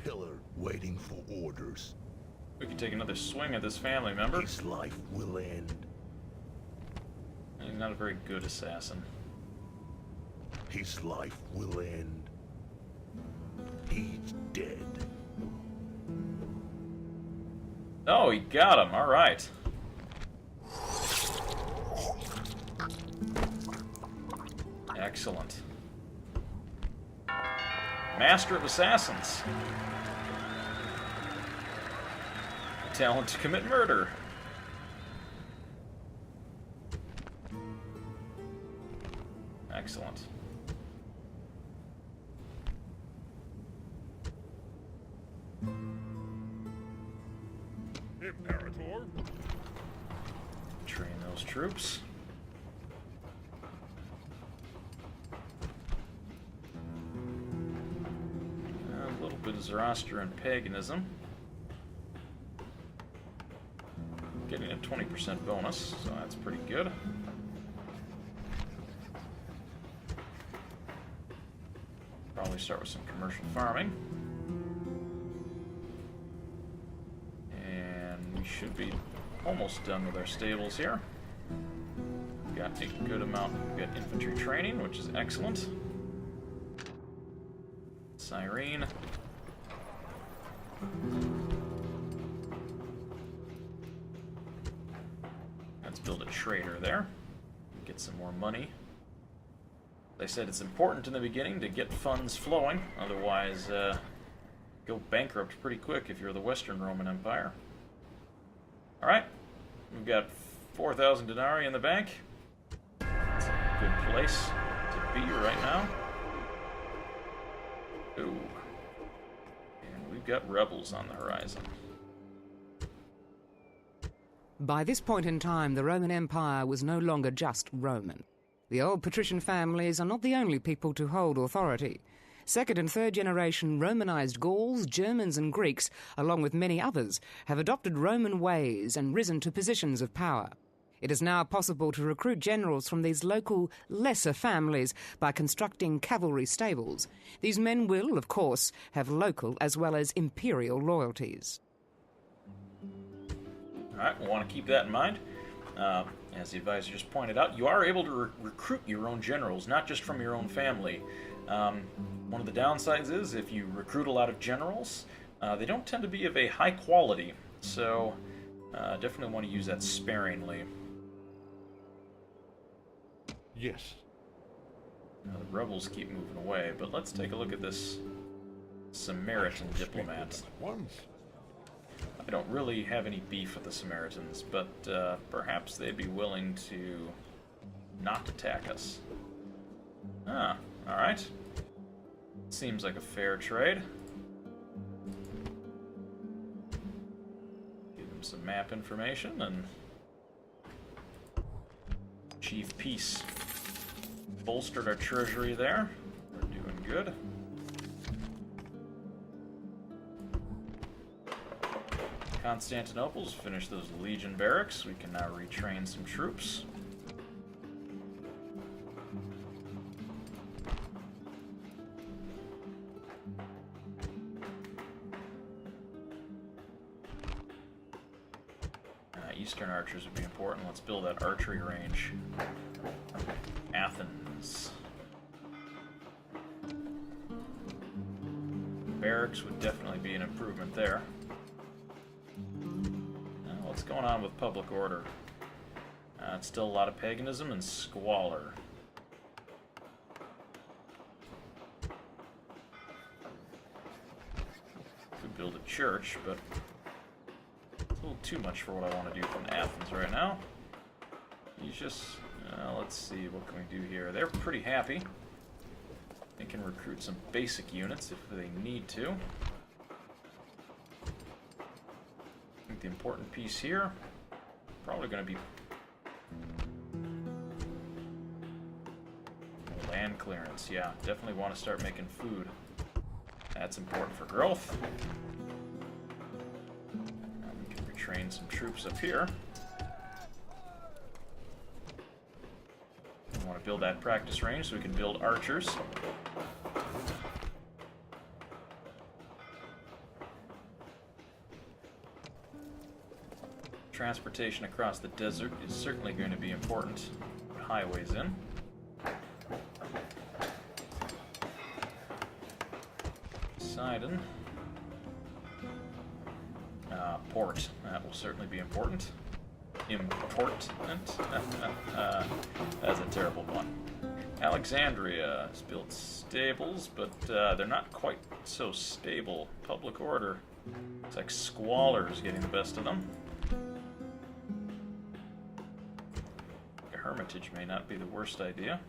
Speaker 7: Killer waiting for orders.
Speaker 1: We could take another swing at this family member.
Speaker 7: His life will end.
Speaker 1: He's not a very good assassin.
Speaker 7: His life will end. He's dead.
Speaker 1: Oh, he got him. All right. Excellent. Master of Assassins. Talent to commit murder. Excellent.
Speaker 3: Imperator.
Speaker 1: Train those troops. A little bit of Zoroastrian paganism. Getting a 20% bonus, so that's pretty good. Probably start with some commercial farming. And we should be almost done with our stables here. Got a good amount. We've got infantry training, which is excellent. Cyrene. Let's build a trader there. Get some more money. They said it's important in the beginning to get funds flowing, otherwise go bankrupt pretty quick if you're the Western Roman Empire. Alright, we've got 4,000 denarii in the bank. It's a good place to be right now. Ooh. And we've got rebels on the horizon.
Speaker 2: By this point in time, the Roman Empire was no longer just Roman. The old patrician families are not the only people to hold authority. Second and third generation Romanized Gauls, Germans and Greeks, along with many others, have adopted Roman ways and risen to positions of power. It is now possible to recruit generals from these local, lesser families by constructing cavalry stables. These men will, of course, have local as well as imperial loyalties.
Speaker 1: Alright, we'll want to keep that in mind. As the advisor just pointed out, you are able to recruit your own generals, not just from your own family. One of the downsides is if you recruit a lot of generals, they don't tend to be of a high quality, so definitely want to use that sparingly.
Speaker 4: Yes.
Speaker 1: Now, the rebels keep moving away, but let's take a look at this Samaritan diplomat.
Speaker 4: Once.
Speaker 1: I don't really have any beef with the Samaritans, but perhaps they'd be willing to not attack us. Ah, alright. Seems like a fair trade. Give them some map information and achieve peace. Bolstered our treasury there. We're doing good. Constantinople's finished those legion barracks. We can now retrain some troops. Eastern archers would be important. Let's build that archery range. Athens. Barracks would definitely be an improvement there. What's going on with public order? It's still a lot of paganism and squalor. Could build a church, but it's a little too much for what I want to do from Athens right now. You just, let's see, what can we do here? They're pretty happy. They can recruit some basic units if they need to. I think the important piece here, probably going to be land clearance. Yeah, definitely want to start making food. That's important for growth. And we can retrain some troops up here. We want to build that practice range so we can build archers. Transportation across the desert is certainly going to be important. Put highways in. Poseidon. Port. That will certainly be important. Important. That's a terrible one. Alexandria has built stables, but they're not quite so stable. Public order. It's like squalor is getting the best of them. A hermitage may not be the worst idea.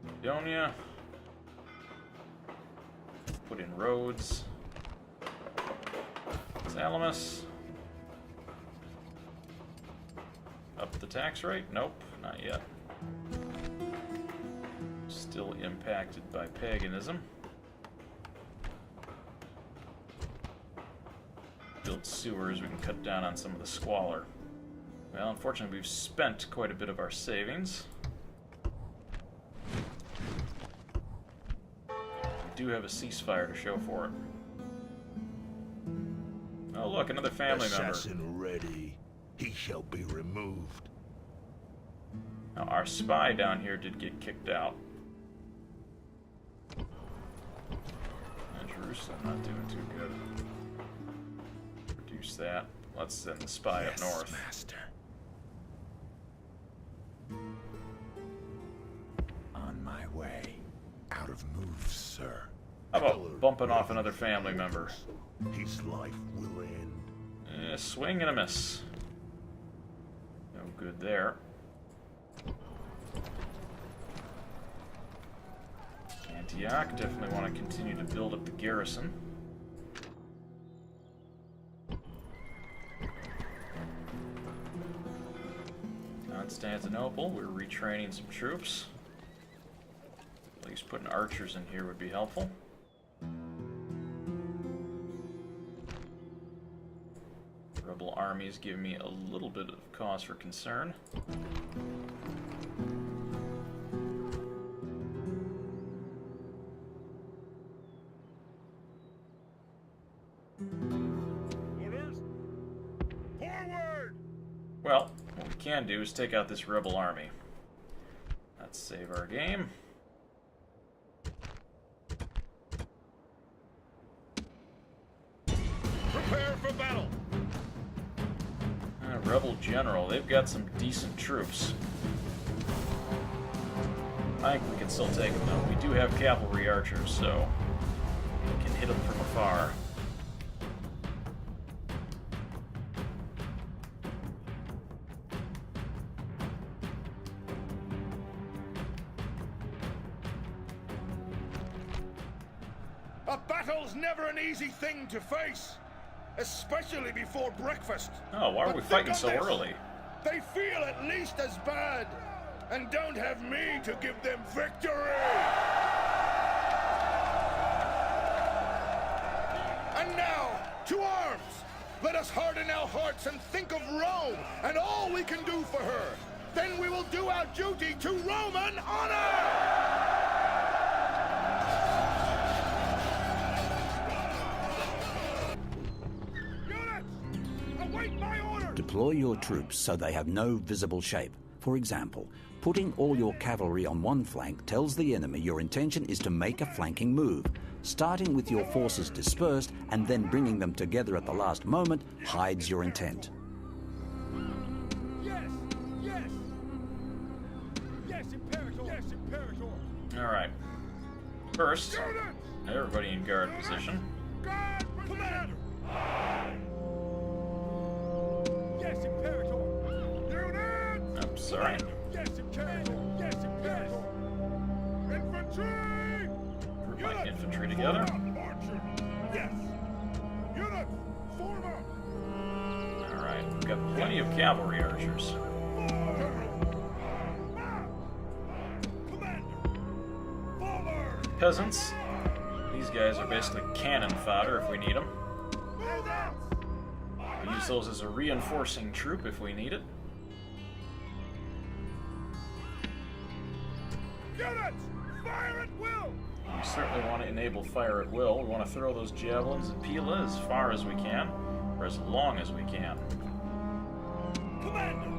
Speaker 1: Macedonia. Put in roads. Salamis. Up the tax rate? Nope, not yet. Still impacted by paganism. Build sewers, we can cut down on some of the squalor. Well, unfortunately, we've spent quite a bit of our savings. We do have a ceasefire to show for it. Oh, look, another family member.
Speaker 7: Assassin ready. He shall be removed.
Speaker 1: Now, our spy down here did get kicked out. And Jerusalem not doing too good. Reduce that. Let's send the spy up north.
Speaker 5: Master. On my way. Out of moves, sir.
Speaker 1: How about bumping off another family member?
Speaker 7: His life will end.
Speaker 1: Swing and a miss. No good there. Antioch, definitely want to continue to build up the garrison. Constantinople, we're retraining some troops. At least putting archers in here would be helpful. Rebel armies give me a little bit of cause for concern.
Speaker 3: Orders! Forward!
Speaker 1: Well, what we can do is take out this rebel army. Let's save our game.
Speaker 3: Prepare for battle!
Speaker 1: Rebel general, they've got some decent troops. I think we can still take them though. We do have cavalry archers, so we can hit them from afar.
Speaker 3: A battle's never an easy thing to face, especially before breakfast.
Speaker 1: Oh, why are
Speaker 3: But
Speaker 1: we
Speaker 3: think
Speaker 1: fighting
Speaker 3: of
Speaker 1: so
Speaker 3: this.
Speaker 1: early?
Speaker 3: They feel at least as bad, and don't have me to give them victory! And now, to arms! Let us harden our hearts and think of Rome and all we can do for her. Then we will do our duty to Roman honor!
Speaker 6: Deploy your troops so they have no visible shape. For example, putting all your cavalry on one flank tells the enemy your intention is to make a flanking move. Starting with your forces dispersed and then bringing them together at the last moment hides your intent.
Speaker 5: Yes! Yes! Yes, Imperator! Yes, Imperator!
Speaker 1: Alright. First, everybody in guard position.
Speaker 3: God, Commander!
Speaker 5: Yes, Imperator!
Speaker 3: Units!
Speaker 1: I'm sorry.
Speaker 5: Yes, Imperator! Yes, Imperator!
Speaker 3: Infantry!
Speaker 1: Group my infantry together.
Speaker 3: Marching! Yes! Units, form up!
Speaker 1: Alright, we've got plenty of cavalry archers.
Speaker 3: Commander! Forward!
Speaker 1: Peasants. These guys are basically cannon fodder if we need them.
Speaker 3: Move out!
Speaker 1: We use those as a reinforcing troop if we need it.
Speaker 3: Units! Fire at will!
Speaker 1: We certainly want to enable fire at will. We want to throw those javelins and pila as far as we can, or as long as we can.
Speaker 3: Commander!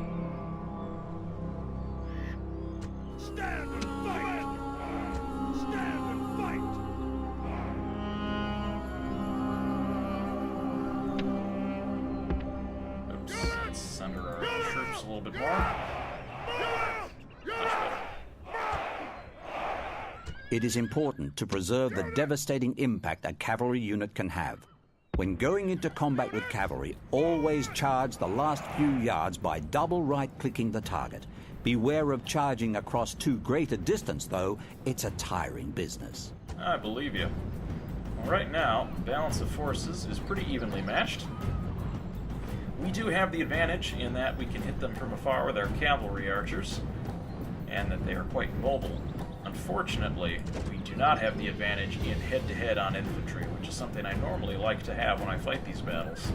Speaker 3: Stand and fight! Stand and fight!
Speaker 1: Oops, let's send our troops a little bit more. Much better.
Speaker 6: It is important to preserve the devastating impact a cavalry unit can have. When going into combat with cavalry, always charge the last few yards by double right-clicking the target. Beware of charging across too great a distance, though. It's a tiring business.
Speaker 1: I believe you. Well, right now, balance of forces is pretty evenly matched. We do have the advantage in that we can hit them from afar with our cavalry archers, and that they are quite mobile. Unfortunately, we do not have the advantage in head-to-head on infantry, which is something I normally like to have when I fight these battles.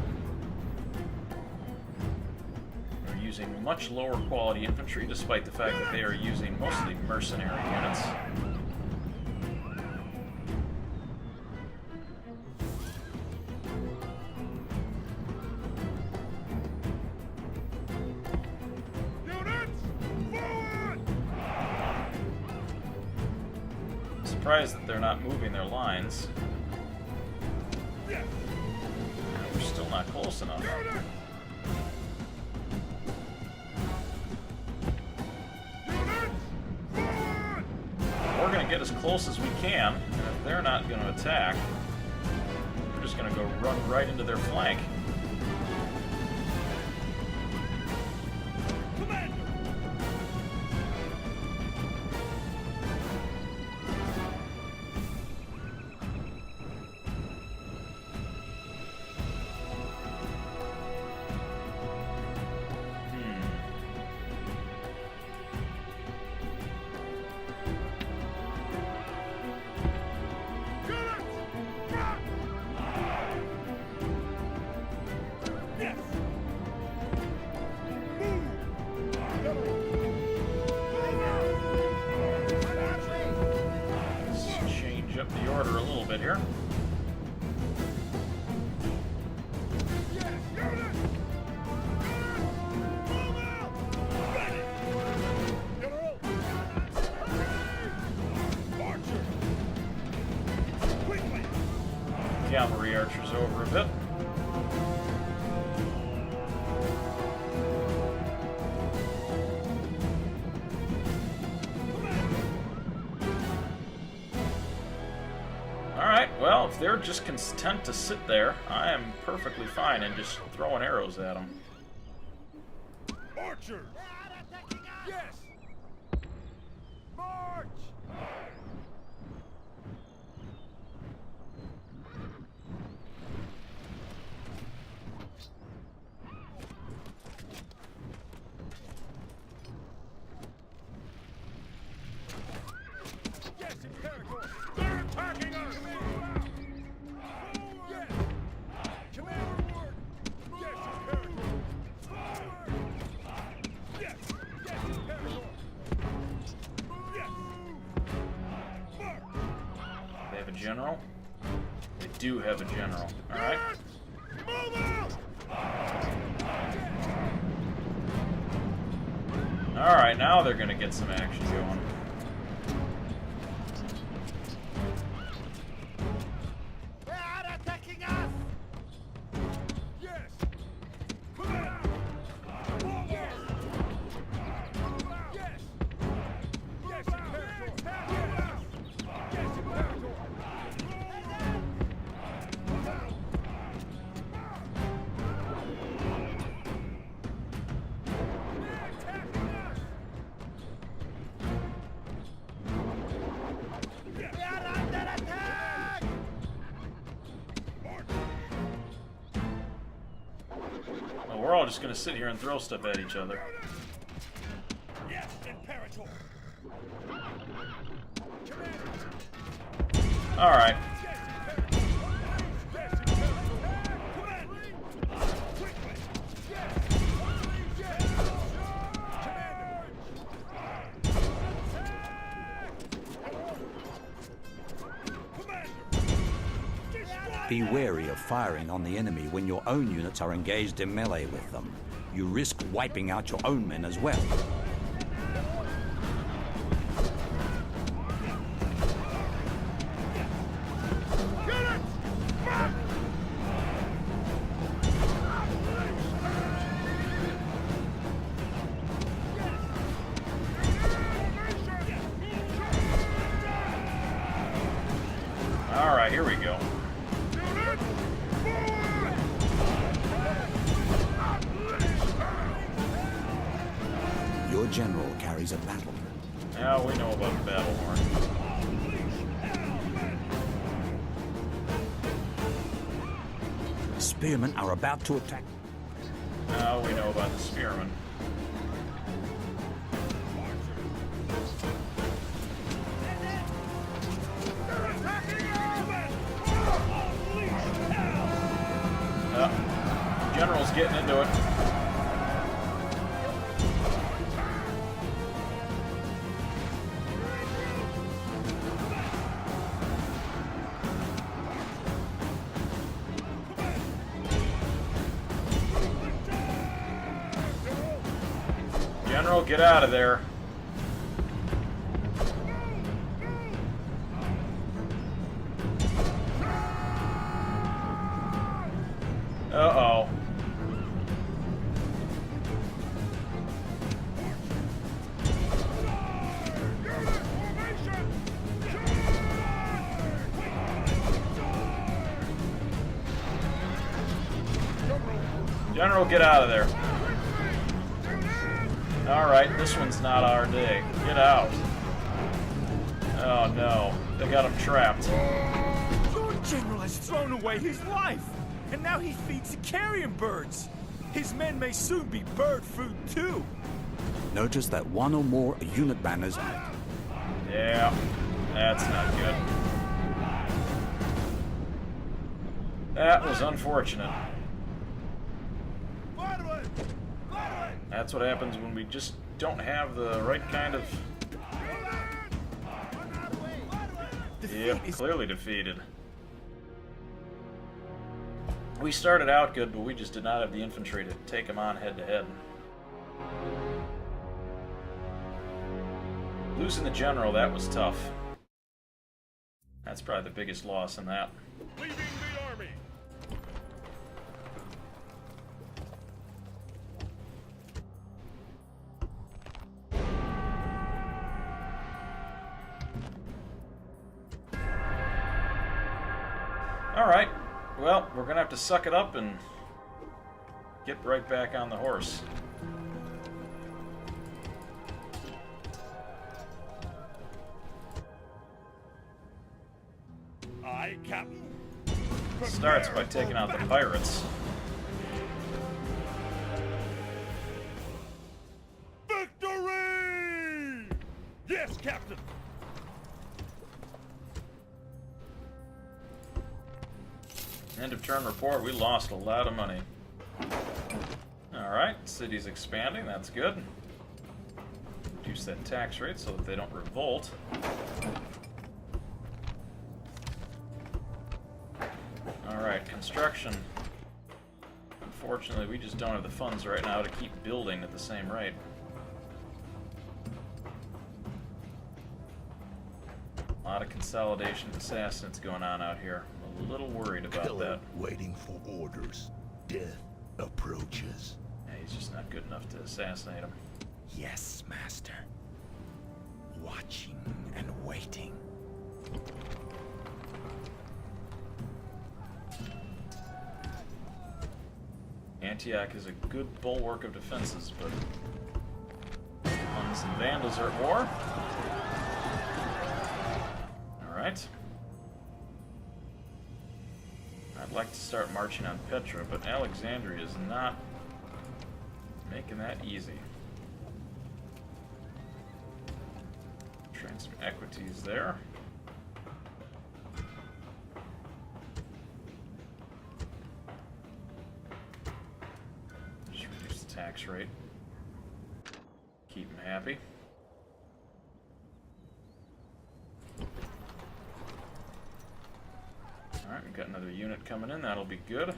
Speaker 1: We're using much lower quality infantry, despite the fact that they are using mostly mercenary units.
Speaker 3: Units! Forward!
Speaker 1: surprised that they're not moving their lines. We're still not close enough. We're going to get as close as we can, and if they're not going to attack, we're just going to go run right into their flank. The order a little bit here. Cavalry archers over a bit. Well, if they're just content to sit there, I am perfectly fine in just throwing arrows at them.
Speaker 3: Archers!
Speaker 5: Yes! March! Yes, Imperator!
Speaker 3: They're attacking us!
Speaker 1: General? They do have a general. Alright. Alright, now they're gonna get some action going.
Speaker 5: They're attacking us! Yes!
Speaker 1: We're all just gonna sit here and throw stuff at each other.
Speaker 3: Yes, Imperator!
Speaker 1: Alright.
Speaker 6: Be wary of firing on the enemy when your own units are engaged in melee with them. You risk wiping out your own men as well.
Speaker 1: Alright, here we go.
Speaker 6: Your general carries a battle.
Speaker 1: Now we know about the battle horn.
Speaker 6: Spearmen are about to attack.
Speaker 1: Now we know about the spearmen. General's getting into it. General, get out of there. General, get out of there. Alright, this one's not our day. Get out. Oh no, they got him trapped.
Speaker 5: Your general has thrown away his life, and now he feeds the carrion birds. His men may soon be bird food too.
Speaker 6: Notice that one or more unit banners.
Speaker 1: Yeah, that's not good. That was unfortunate. That's what happens when we just don't have the right kind of... Yep, clearly defeated. We started out good, but we just did not have the infantry to take them on head-to-head. Losing the general, that was tough. That's probably the biggest loss in that.
Speaker 3: Leaving the army.
Speaker 1: Alright, well, we're gonna have to suck it up and get right back on the horse.
Speaker 3: Aye, Captain.
Speaker 1: Starts by taking out the pirates.
Speaker 3: Victory! Yes, Captain.
Speaker 1: End of turn report, we lost a lot of money. Alright, city's expanding, that's good. Reduce that tax rate so that they don't revolt. Alright, construction. Unfortunately, we just don't have the funds right now to keep building at the same rate. A lot of consolidation of assassins going on out here. I'm a little worried about
Speaker 7: Killer
Speaker 1: that.
Speaker 7: waiting for orders. Death approaches.
Speaker 1: Yeah, he's just not good enough to assassinate him.
Speaker 8: Yes, Master. Watching and waiting.
Speaker 1: Antioch is a good bulwark of defenses, but Huns and Vandals are at war. Alright. I'd like to start marching on Petra, but Alexandria is not making that easy. Train some equities there. Just reduce the tax rate. Keep them happy. Alright, we've got another unit coming in, that'll be good.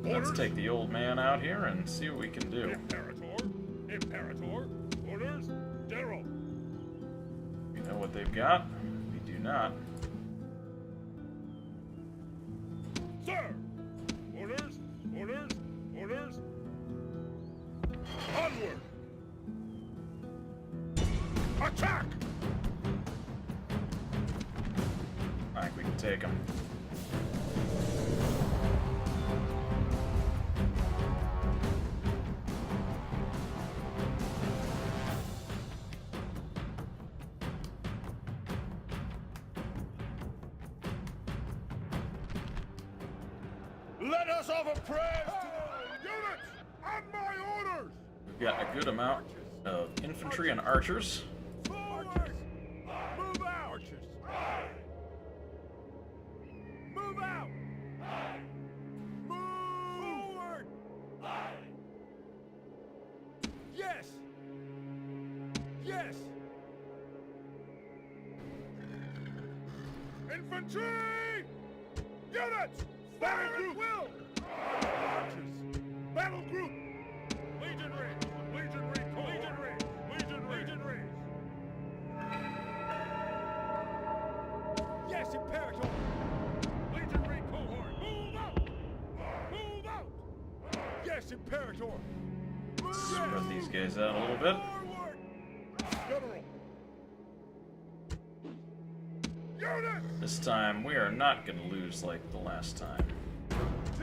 Speaker 1: Let's take the old man out here and see what we can do.
Speaker 3: Imperator, orders, General.
Speaker 1: We know what they've got. We do not.
Speaker 3: Sir! Orders, orders, orders. Onward! Attack!
Speaker 1: I think we can take them.
Speaker 3: Let us offer praise to units on my orders!
Speaker 1: We've got a good amount of infantry and archers.
Speaker 3: Forward! Move out! Archers. Move out! Move forward! Yes! Yes! Infantry! Units! Fire at will! Archers! Battle group! Legionary! Legionary! Legionary! Legionary! Legionary! Yes, Imperator! Legionary cohort! Move out! Move out! Yes, Imperator!
Speaker 1: Spread these guys out a little bit.
Speaker 3: General! Unit!
Speaker 1: This time, we are not going to lose like the last time.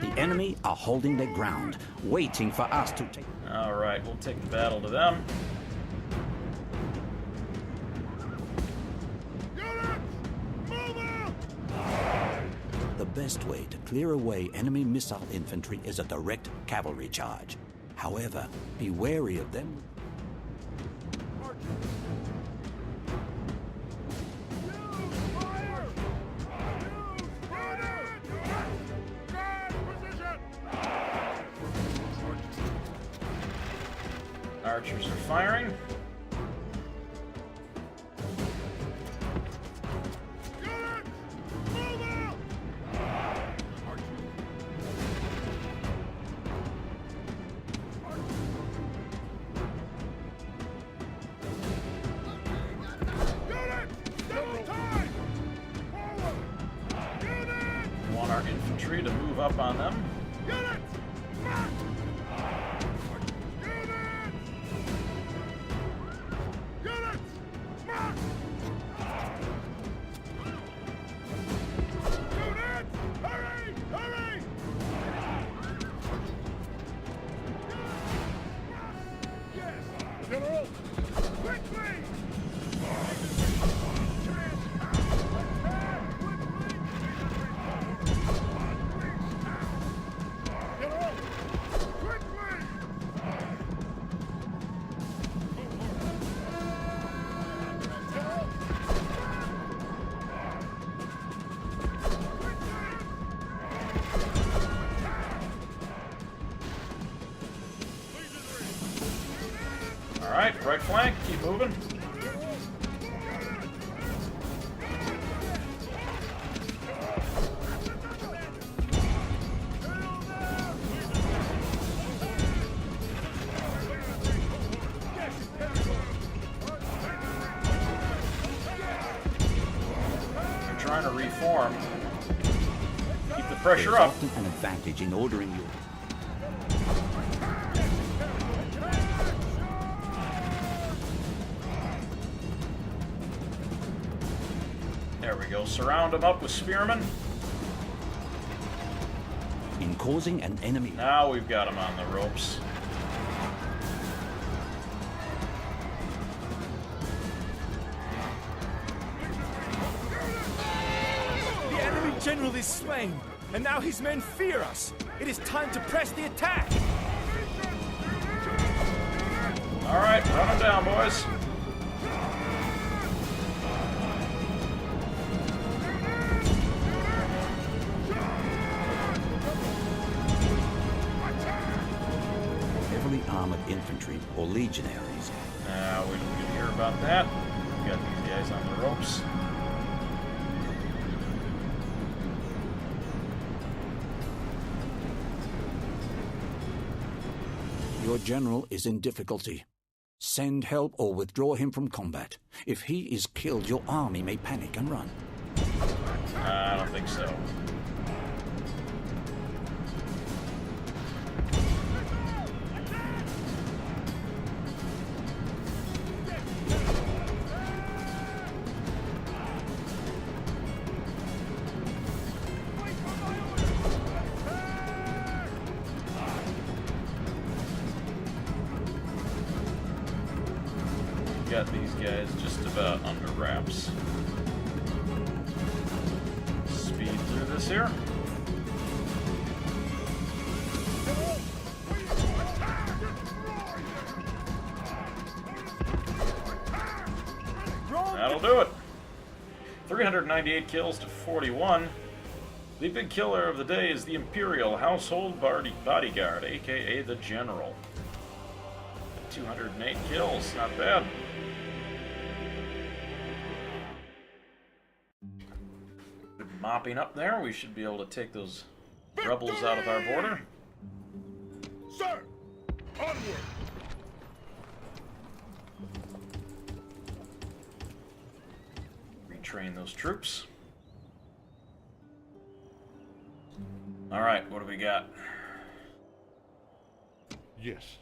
Speaker 6: The enemy are holding their ground, waiting for us to take...
Speaker 1: Alright, we'll take the battle to them.
Speaker 3: Unit! Move out!
Speaker 6: The best way to clear away enemy missile infantry is a direct cavalry charge. However, be wary of them.
Speaker 1: Archers are firing. We want our infantry to move up on them.
Speaker 3: General! Quickly! General! Quickly! General!
Speaker 1: Alright, right flank, keep moving. They're trying to reform. Keep the pressure
Speaker 6: There's
Speaker 1: up.
Speaker 6: often an advantage in ordering your...
Speaker 1: There we go, surround them up with spearmen.
Speaker 6: in causing an enemy...
Speaker 1: Now we've got them on the ropes.
Speaker 5: The enemy general is slain, and now his men fear us. It is time to press the attack.
Speaker 1: All right, run them down, boys.
Speaker 6: heavily armored infantry or legionaries.
Speaker 1: We don't get to hear about that. We got these guys on the ropes.
Speaker 6: Your general is in difficulty. Send help or withdraw him from combat. If he is killed, your army may panic and run.
Speaker 1: I don't think so. Got these guys just about under wraps. Speed through this here. That'll do it. 398 kills to 41. The big killer of the day is the Imperial Household Bodyguard, aka the General. 208 kills, not bad. Mopping up there, we should be able to take those rebels out of our border.
Speaker 3: Sir, onward!
Speaker 1: Retrain those troops. Alright, what do we got?
Speaker 4: Yes.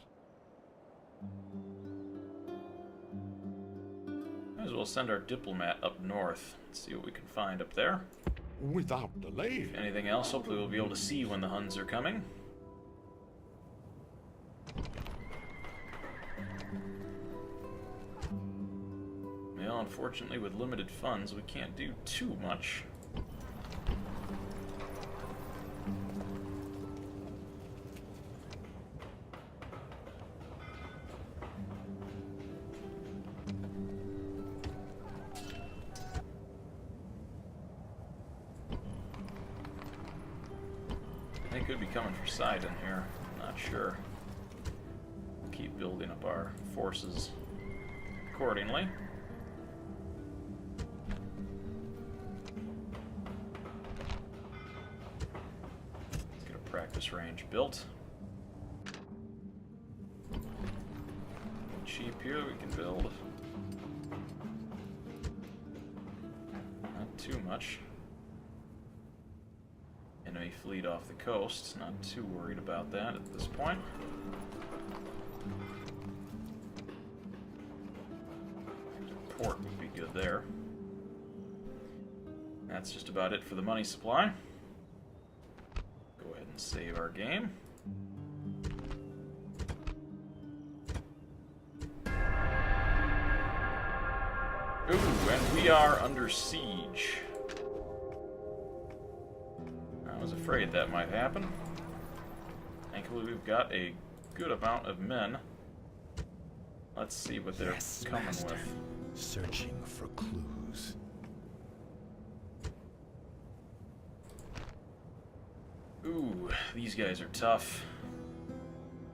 Speaker 1: Might as well send our diplomat up north. See what we can find up there.
Speaker 4: Without delay.
Speaker 1: If anything else, hopefully we'll be able to see when the Huns are coming. Well, unfortunately, with limited funds, we can't do too much. They could be coming for Sidon here. Not sure. We'll keep building up our forces accordingly. Let's get a practice range built. Cheap here we can build. Not too much. Enemy fleet off the coast. Not too worried about that at this point. Port would be good there. That's just about it for the money supply. Go ahead and save our game. Ooh, and we are under siege. I was afraid that might happen. Thankfully, we've got a good amount of men. Let's see what they're coming
Speaker 8: master.
Speaker 1: with.
Speaker 8: Searching for clues.
Speaker 1: Ooh, these guys are tough.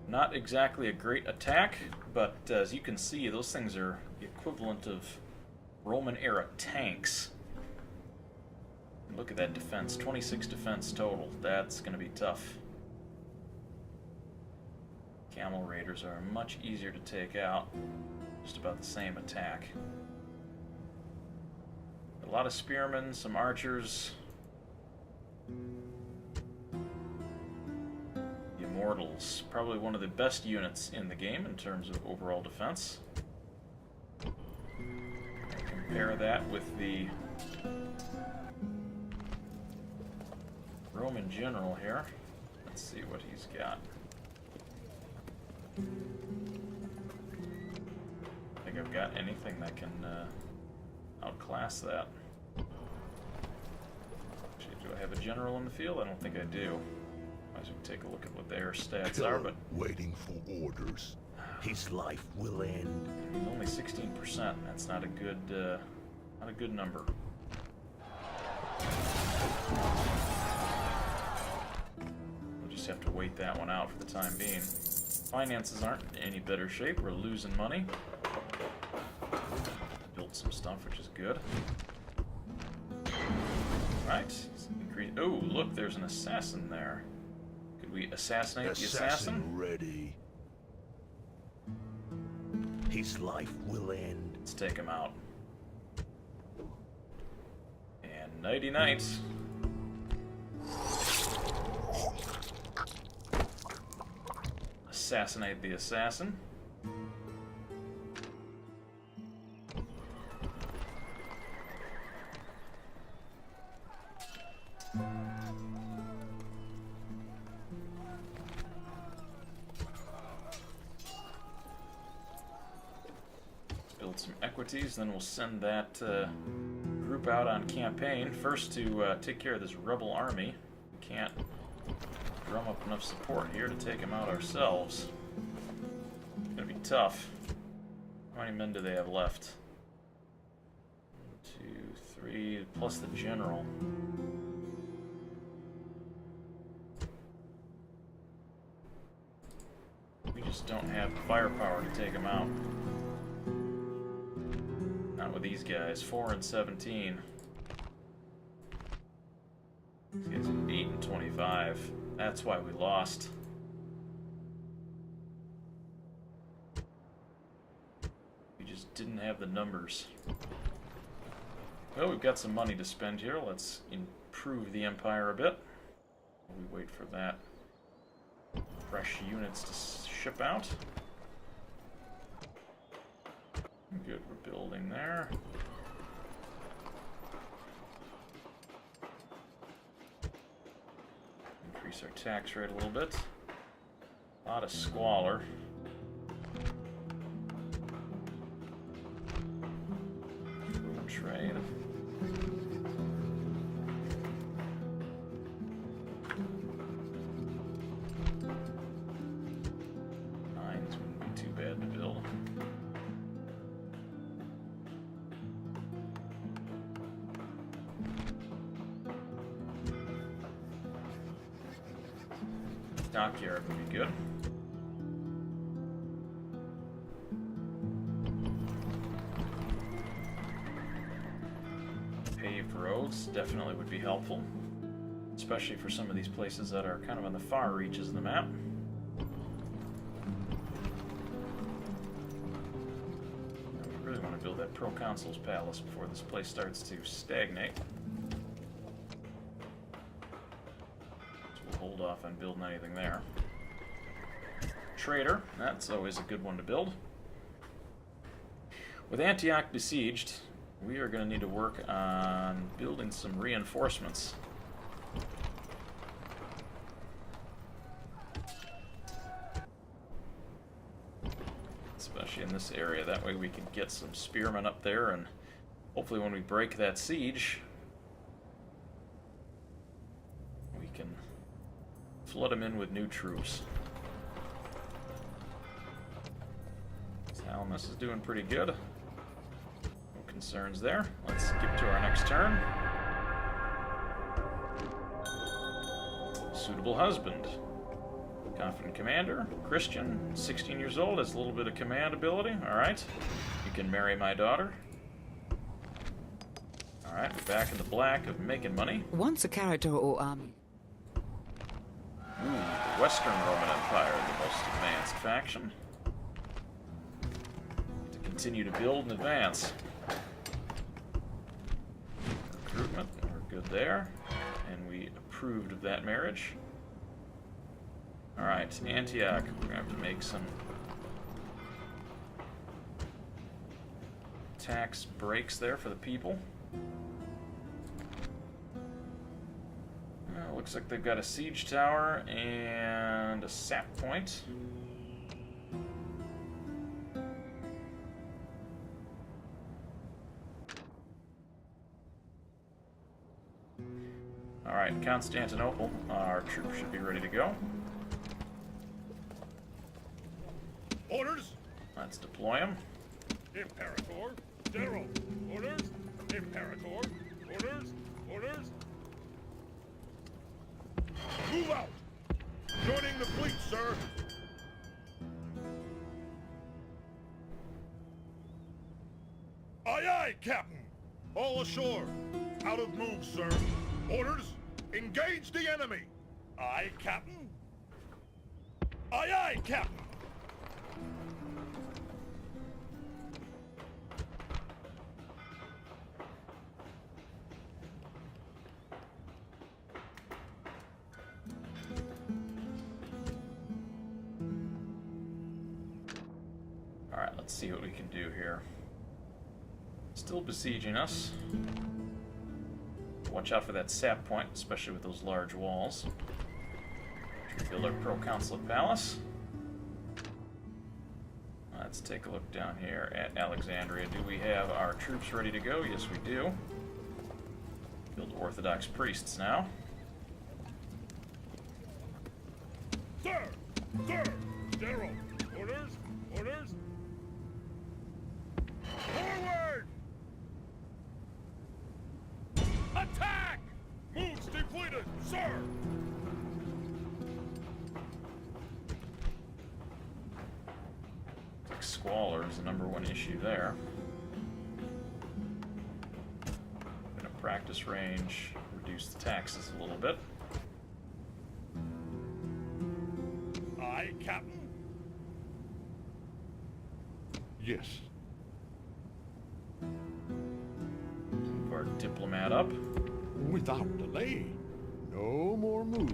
Speaker 1: Not exactly a great attack, but as you can see, those things are the equivalent of Roman-era tanks. Look at that defense, 26 defense total. That's going to be tough. Camel raiders are much easier to take out. Just about the same attack. A lot of spearmen, some archers. The Immortals, probably one of the best units in the game in terms of overall defense. Compare that with the Roman general here. Let's see what he's got. I think I've got anything that can outclass that. Actually, do I have a general in the field? I don't think I do. Might as well take a look at what their stats are, but
Speaker 7: waiting for orders. His life will end.
Speaker 1: he's only 16%. That's not a good number. We'll just have to wait that one out for the time being. Finances aren't in any better shape. We're losing money. Built some stuff, which is good. Right. Oh, look, there's an assassin there. Could we assassinate the assassin?
Speaker 7: Ready. His life will end.
Speaker 1: Let's take him out. And nighty night. Assassinate the assassin. Build some equities, then we'll send that group out on campaign. First to take care of this rebel army. We can't drum up enough support here to take them out ourselves. It's gonna be tough. How many men do they have left? 1, 2, 3, plus the general. We just don't have the firepower to take them out. Not with these guys. 4 and 17. These guys are 8 and 25. That's why we lost. We just didn't have the numbers. Well, we've got some money to spend here. Let's improve the Empire a bit. While we wait for that. Fresh units to ship out. Good, we're building there. Increase our tax rate a little bit. A lot of squalor. Food trade. Mines wouldn't be too bad to build. Dockyard would be good. Paved roads definitely would be helpful, especially for some of these places that are kind of on the far reaches of the map. We really want to build that proconsul's palace before this place starts to stagnate. Hold off on building anything there. Trader, that's always a good one to build. With Antioch besieged, we are going to need to work on building some reinforcements. Especially in this area, that way we can get some spearmen up there, and hopefully when we break that siege, we can flood them in with new troops. Salamis is doing pretty good. No concerns there. Let's skip to our next turn. Suitable husband. Confident commander. Christian, 16 years old, has a little bit of command ability. Alright. You can marry my daughter. Alright, we're back in the black of making money.
Speaker 2: Once a character or army.
Speaker 1: Ooh, the Western Roman Empire, the most advanced faction. To continue to build and advance. Recruitment, we're good there. And we approved of that marriage. Alright, Antioch, we're going to have to make some tax breaks there for the people. Looks like they've got a siege tower and a sap point. Alright, Constantinople. Our troops should be ready to go.
Speaker 3: Orders!
Speaker 1: Let's deploy them.
Speaker 3: Imperator! General! Orders! Imperator! Orders! Orders! Move out! Joining the fleet, sir! Aye, aye, Captain! All ashore! Out of move, sir! Orders! Engage the enemy! Aye, Captain! Aye, aye, Captain!
Speaker 1: Alright, let's see what we can do here. Still besieging us. Watch out for that sap point, especially with those large walls. Build our proconsulate palace. Let's take a look down here at Alexandria. Do we have our troops ready to go? Yes, we do. Build Orthodox priests now.
Speaker 3: Sir! Sir! General! Orders! Orders! Forward! Attack! Moves depleted, sir!
Speaker 1: Like squalor is the #1 issue there. In a practice range, reduce the taxes a little bit.
Speaker 3: Aye, Captain.
Speaker 4: Yes.
Speaker 1: Move our diplomat up.
Speaker 4: Without delay. No more moves.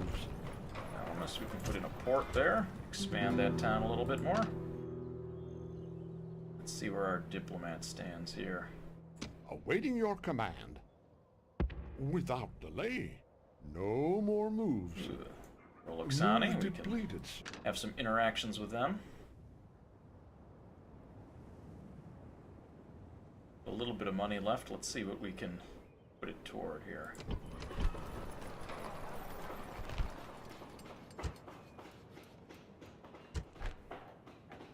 Speaker 1: Unless we can put in a port there. expand that town a little bit more. Let's see where our diplomat stands here.
Speaker 4: Awaiting your command. Without delay. No more moves.
Speaker 1: Roloxani,
Speaker 4: Moves
Speaker 1: we can
Speaker 4: depleted.
Speaker 1: have some interactions with them. A little bit of money left. Let's see what we can put it toward here.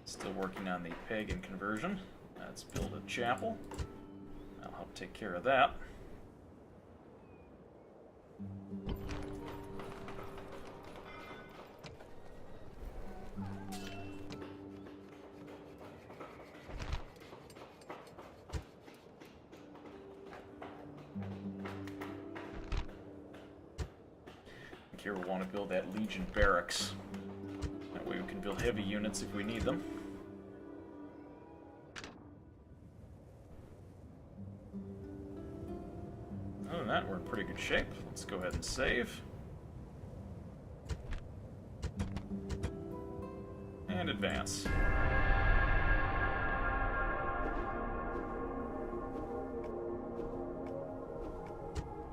Speaker 1: Still working on the pagan conversion. Let's build a chapel. I'll help take care of that. Here we'll want to build that Legion barracks. That way we can build heavy units if we need them. Other than that, we're in pretty good shape. Let's go ahead and save. And advance.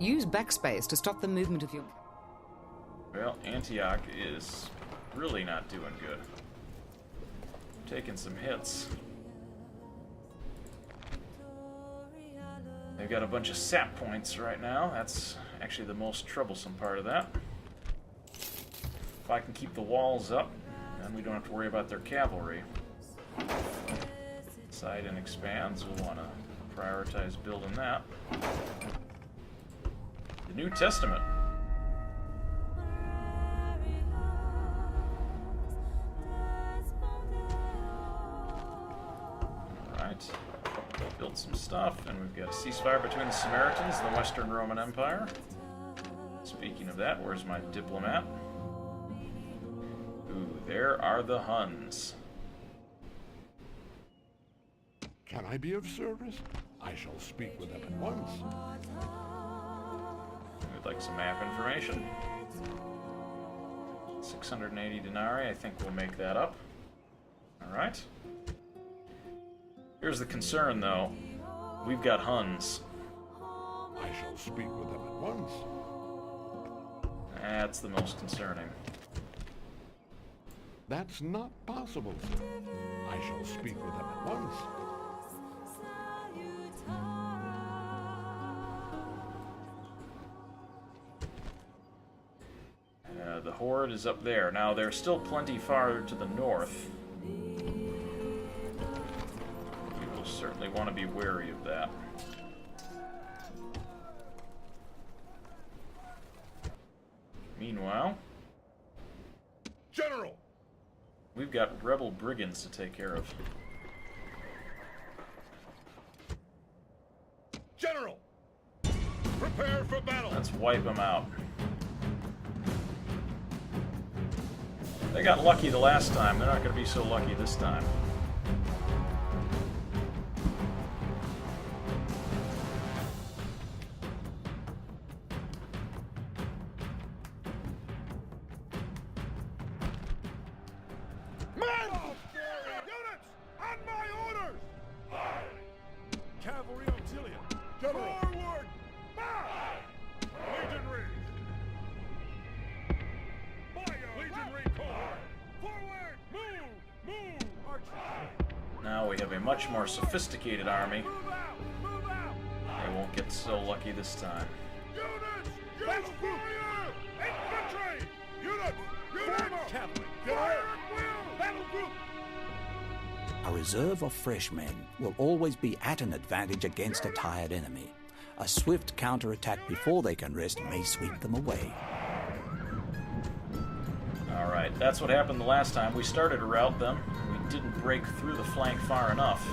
Speaker 2: Use backspace to stop the movement of your...
Speaker 1: Well, Antioch is really not doing good. Taking some hits. They've got a bunch of sap points right now. That's actually the most troublesome part of that. If I can keep the walls up, then we don't have to worry about their cavalry. Side and expands, we'll want to prioritize building that. The New Testament. Build some stuff, and we've got a ceasefire between the Samaritans and the Western Roman Empire. Speaking of that, where's my diplomat? Ooh, there are the Huns.
Speaker 4: Can I be of service? I shall speak with them at once.
Speaker 1: We'd like some map information. 680 denarii, I think we'll make that up. Alright. Here's the concern, though. We've got Huns.
Speaker 4: I shall speak with them at once.
Speaker 1: That's the most concerning.
Speaker 4: That's not possible, sir. I shall speak with them at once.
Speaker 1: The horde is up there. Now, they're still plenty farther to the north. Certainly want to be wary of that. Meanwhile,
Speaker 3: General!
Speaker 1: we've got rebel brigands to take care of.
Speaker 3: General! Prepare for battle!
Speaker 1: Let's wipe them out. They got lucky the last time. They're not going to be so lucky this time. Now we have a much more sophisticated army. They won't get so lucky this time.
Speaker 3: Units! Use fire! Infantry! Units! Units!
Speaker 5: Cavalry!
Speaker 3: Fire at will! Battle group!
Speaker 6: A reserve of fresh men will always be at an advantage against a tired enemy. A swift counterattack before they can rest may sweep them away.
Speaker 1: Alright, that's what happened the last time. We started to rout them. We didn't break through the flank far enough.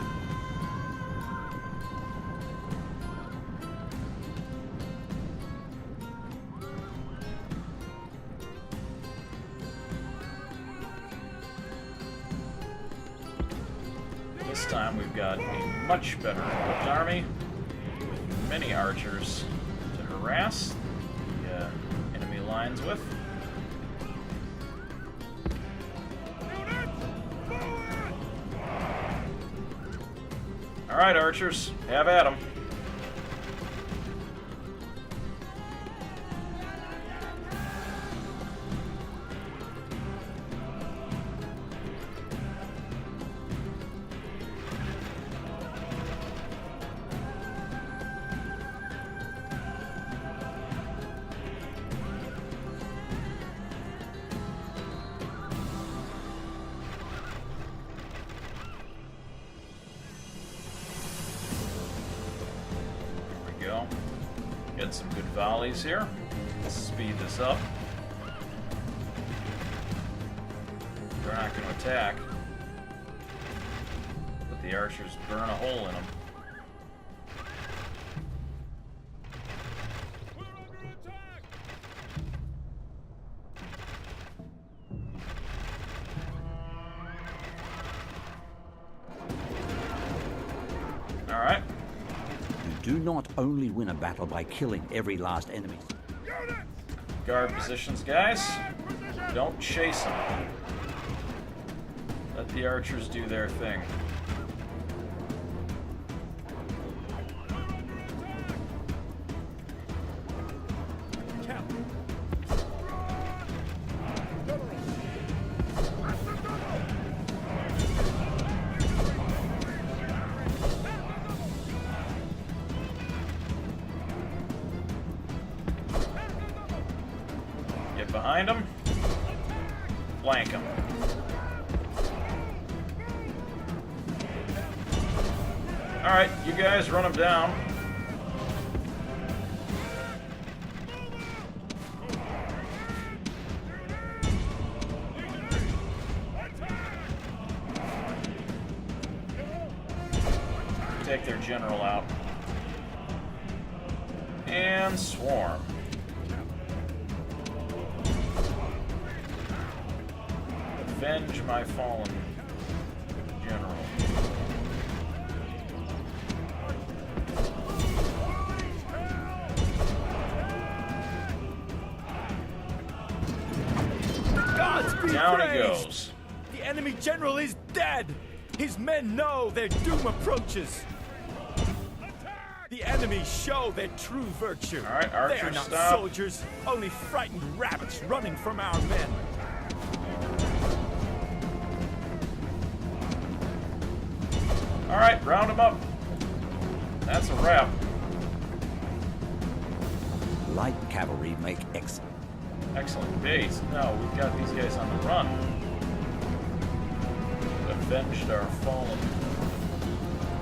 Speaker 1: This time we've got a much better equipped army with many archers to harass the enemy lines with. Alright, archers, have at 'em. Get some good volleys here. Let's speed this up. They're not going to attack, but the archers burn a hole in them. All right.
Speaker 6: Do not only win a battle by killing every last enemy.
Speaker 1: Guard positions, guys. Don't chase them. Let the archers do their thing. Behind them, flank them. All right, you guys run them down. Take their general out. And swarm. Avenge my fallen general.
Speaker 5: Gods be
Speaker 1: Down
Speaker 5: praised.
Speaker 1: he goes.
Speaker 5: The enemy general is dead. His men know their doom approaches. The enemy show their true virtue.
Speaker 1: All right,
Speaker 5: they
Speaker 1: archers,
Speaker 5: are not
Speaker 1: stop.
Speaker 5: soldiers, only frightened rabbits running from our men.
Speaker 1: All right, round them up. That's a wrap.
Speaker 6: Light cavalry make excellent.
Speaker 1: Excellent base. No, we've got these guys on the run. Avenged our fallen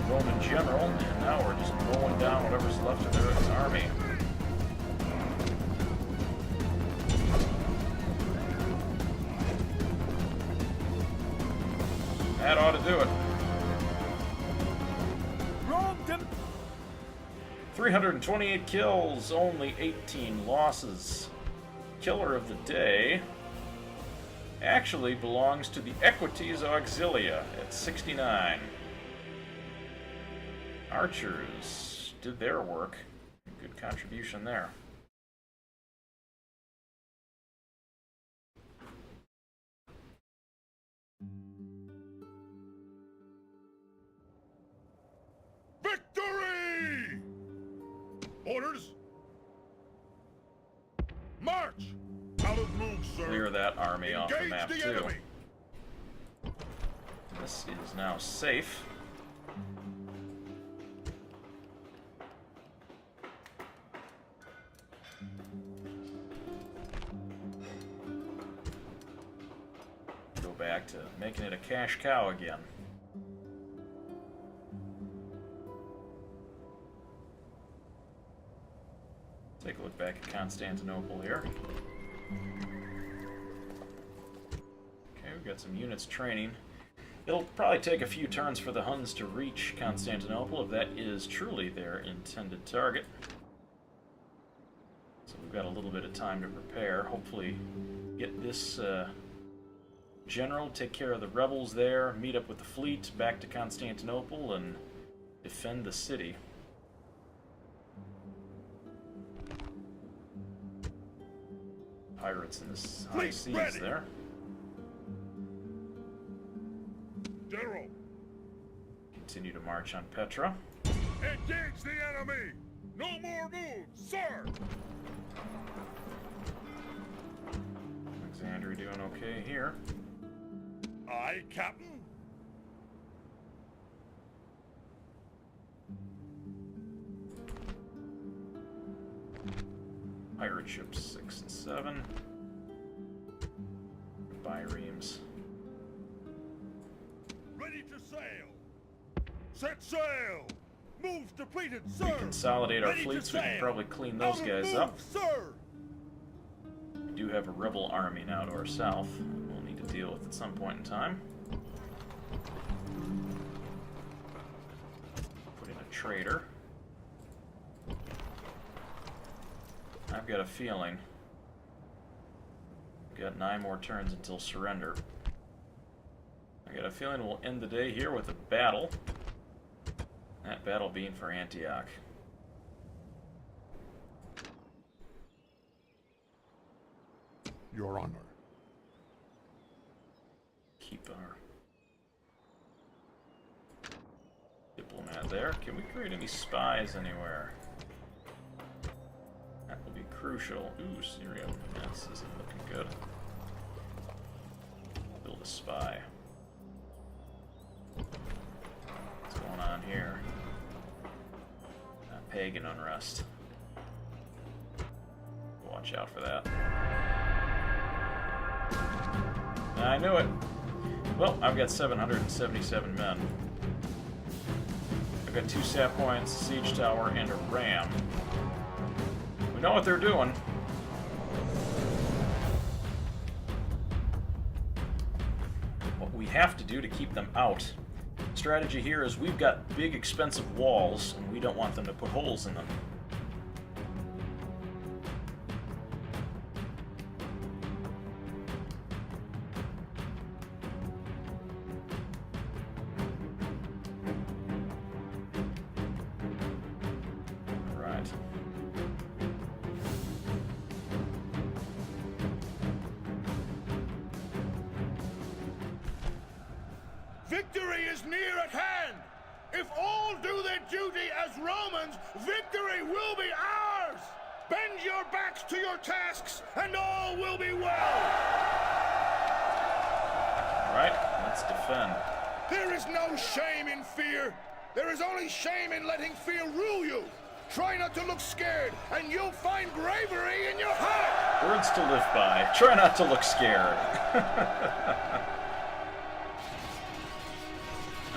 Speaker 1: Roman general, and now we're just mowing down whatever's left of their army. That ought to do it. 328 kills, only 18 losses. Killer of the day actually belongs to the Equites Auxilia at 69. Archers did their work. Good contribution there.
Speaker 3: Victory! Orders. March! Out of move, sir.
Speaker 1: Clear that army off the
Speaker 3: Engage
Speaker 1: map
Speaker 3: the
Speaker 1: too.
Speaker 3: enemy.
Speaker 1: This is now safe. Go back to making it a cash cow again. Take a look back at Constantinople here. Okay, we've got some units training. It'll probably take a few turns for the Huns to reach Constantinople, if that is truly their intended target. So we've got a little bit of time to prepare. Hopefully get this general, take care of the rebels there, meet up with the fleet, back to Constantinople, and defend the city. Pirates in the high seas there. continue to march on Petra.
Speaker 3: Engage the enemy! No more moves, sir!
Speaker 1: Alexandria doing okay here.
Speaker 3: Aye, Captain.
Speaker 1: Pirate ships 6 and 7. Biremes.
Speaker 3: Ready to sail! Set sail! Moves depleted, sir!
Speaker 1: We consolidate our
Speaker 3: Ready to
Speaker 1: fleets, we can
Speaker 3: sail.
Speaker 1: probably clean
Speaker 3: Out
Speaker 1: those
Speaker 3: of
Speaker 1: guys
Speaker 3: move,
Speaker 1: up.
Speaker 3: sir!
Speaker 1: We do have a rebel army now to our south we'll need to deal with at some point in time. Put in a traitor. I've got a feeling we've got 9 more turns until surrender. I got a feeling we'll end the day here with a battle. That battle being for Antioch.
Speaker 4: Your Honor.
Speaker 1: Keep our diplomat there. Can we create any spies anywhere? That will be crucial. Ooh, Syria. This isn't looking good. Build a spy. What's going on here? Pagan unrest. Watch out for that. I knew it. Well, I've got 777 men. I've got 2 sap points, a siege tower, and a ram. We know what they're doing. What we have to do to keep them out. Strategy here is we've got big expensive walls and we don't want them to put holes in them. Alright.
Speaker 3: Victory is near at hand! If all do their duty as Romans, victory will be ours! Bend your backs to your tasks, and all will be well!
Speaker 1: Alright, let's defend.
Speaker 3: There is no shame in fear. There is only shame in letting fear rule you. Try not to look scared, and you'll find bravery in your heart!
Speaker 1: Words to live by. Try not to look scared.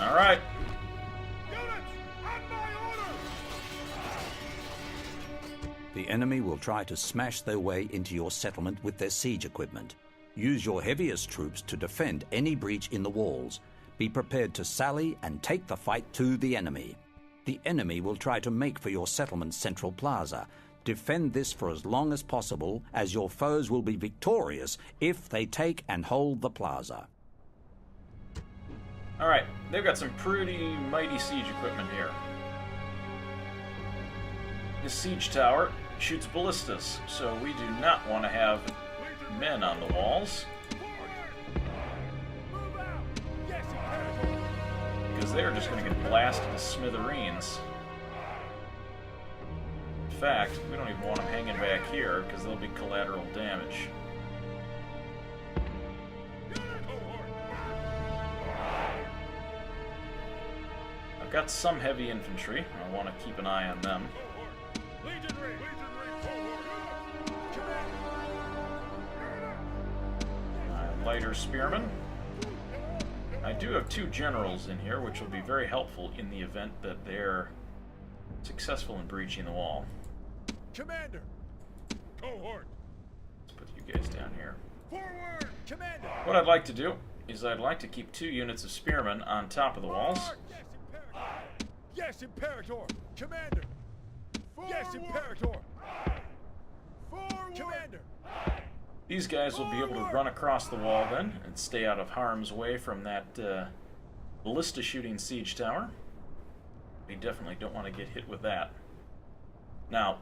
Speaker 1: Alright.
Speaker 3: Units, on my order!
Speaker 6: The enemy will try to smash their way into your settlement with their siege equipment. Use your heaviest troops to defend any breach in the walls. Be prepared to sally and take the fight to the enemy. The enemy will try to make for your settlement's central plaza. Defend this for as long as possible, as your foes will be victorious if they take and hold the plaza.
Speaker 1: Alright, they've got some pretty mighty siege equipment here. This siege tower shoots ballistas, so we do not want to have men on the walls. Because they're just going to get blasted to smithereens. In fact, we don't even want them hanging back here, because they'll be collateral damage. I've got some heavy infantry. I want to keep an eye on them. Lighter spearmen. I do have 2 generals in here, which will be very helpful in the event that they're successful in breaching the wall.
Speaker 3: Commander! Cohort!
Speaker 1: Let's put you guys down here.
Speaker 3: Forward! Commander!
Speaker 1: What I'd like to do is I'd like to keep 2 units of spearmen on top of the walls.
Speaker 3: Yes, Imperator! Commander! Yes, Imperator! Forward! Commander!
Speaker 1: These guys will be able to run across the wall then and stay out of harm's way from that ballista shooting siege tower. We definitely don't want to get hit with that. Now,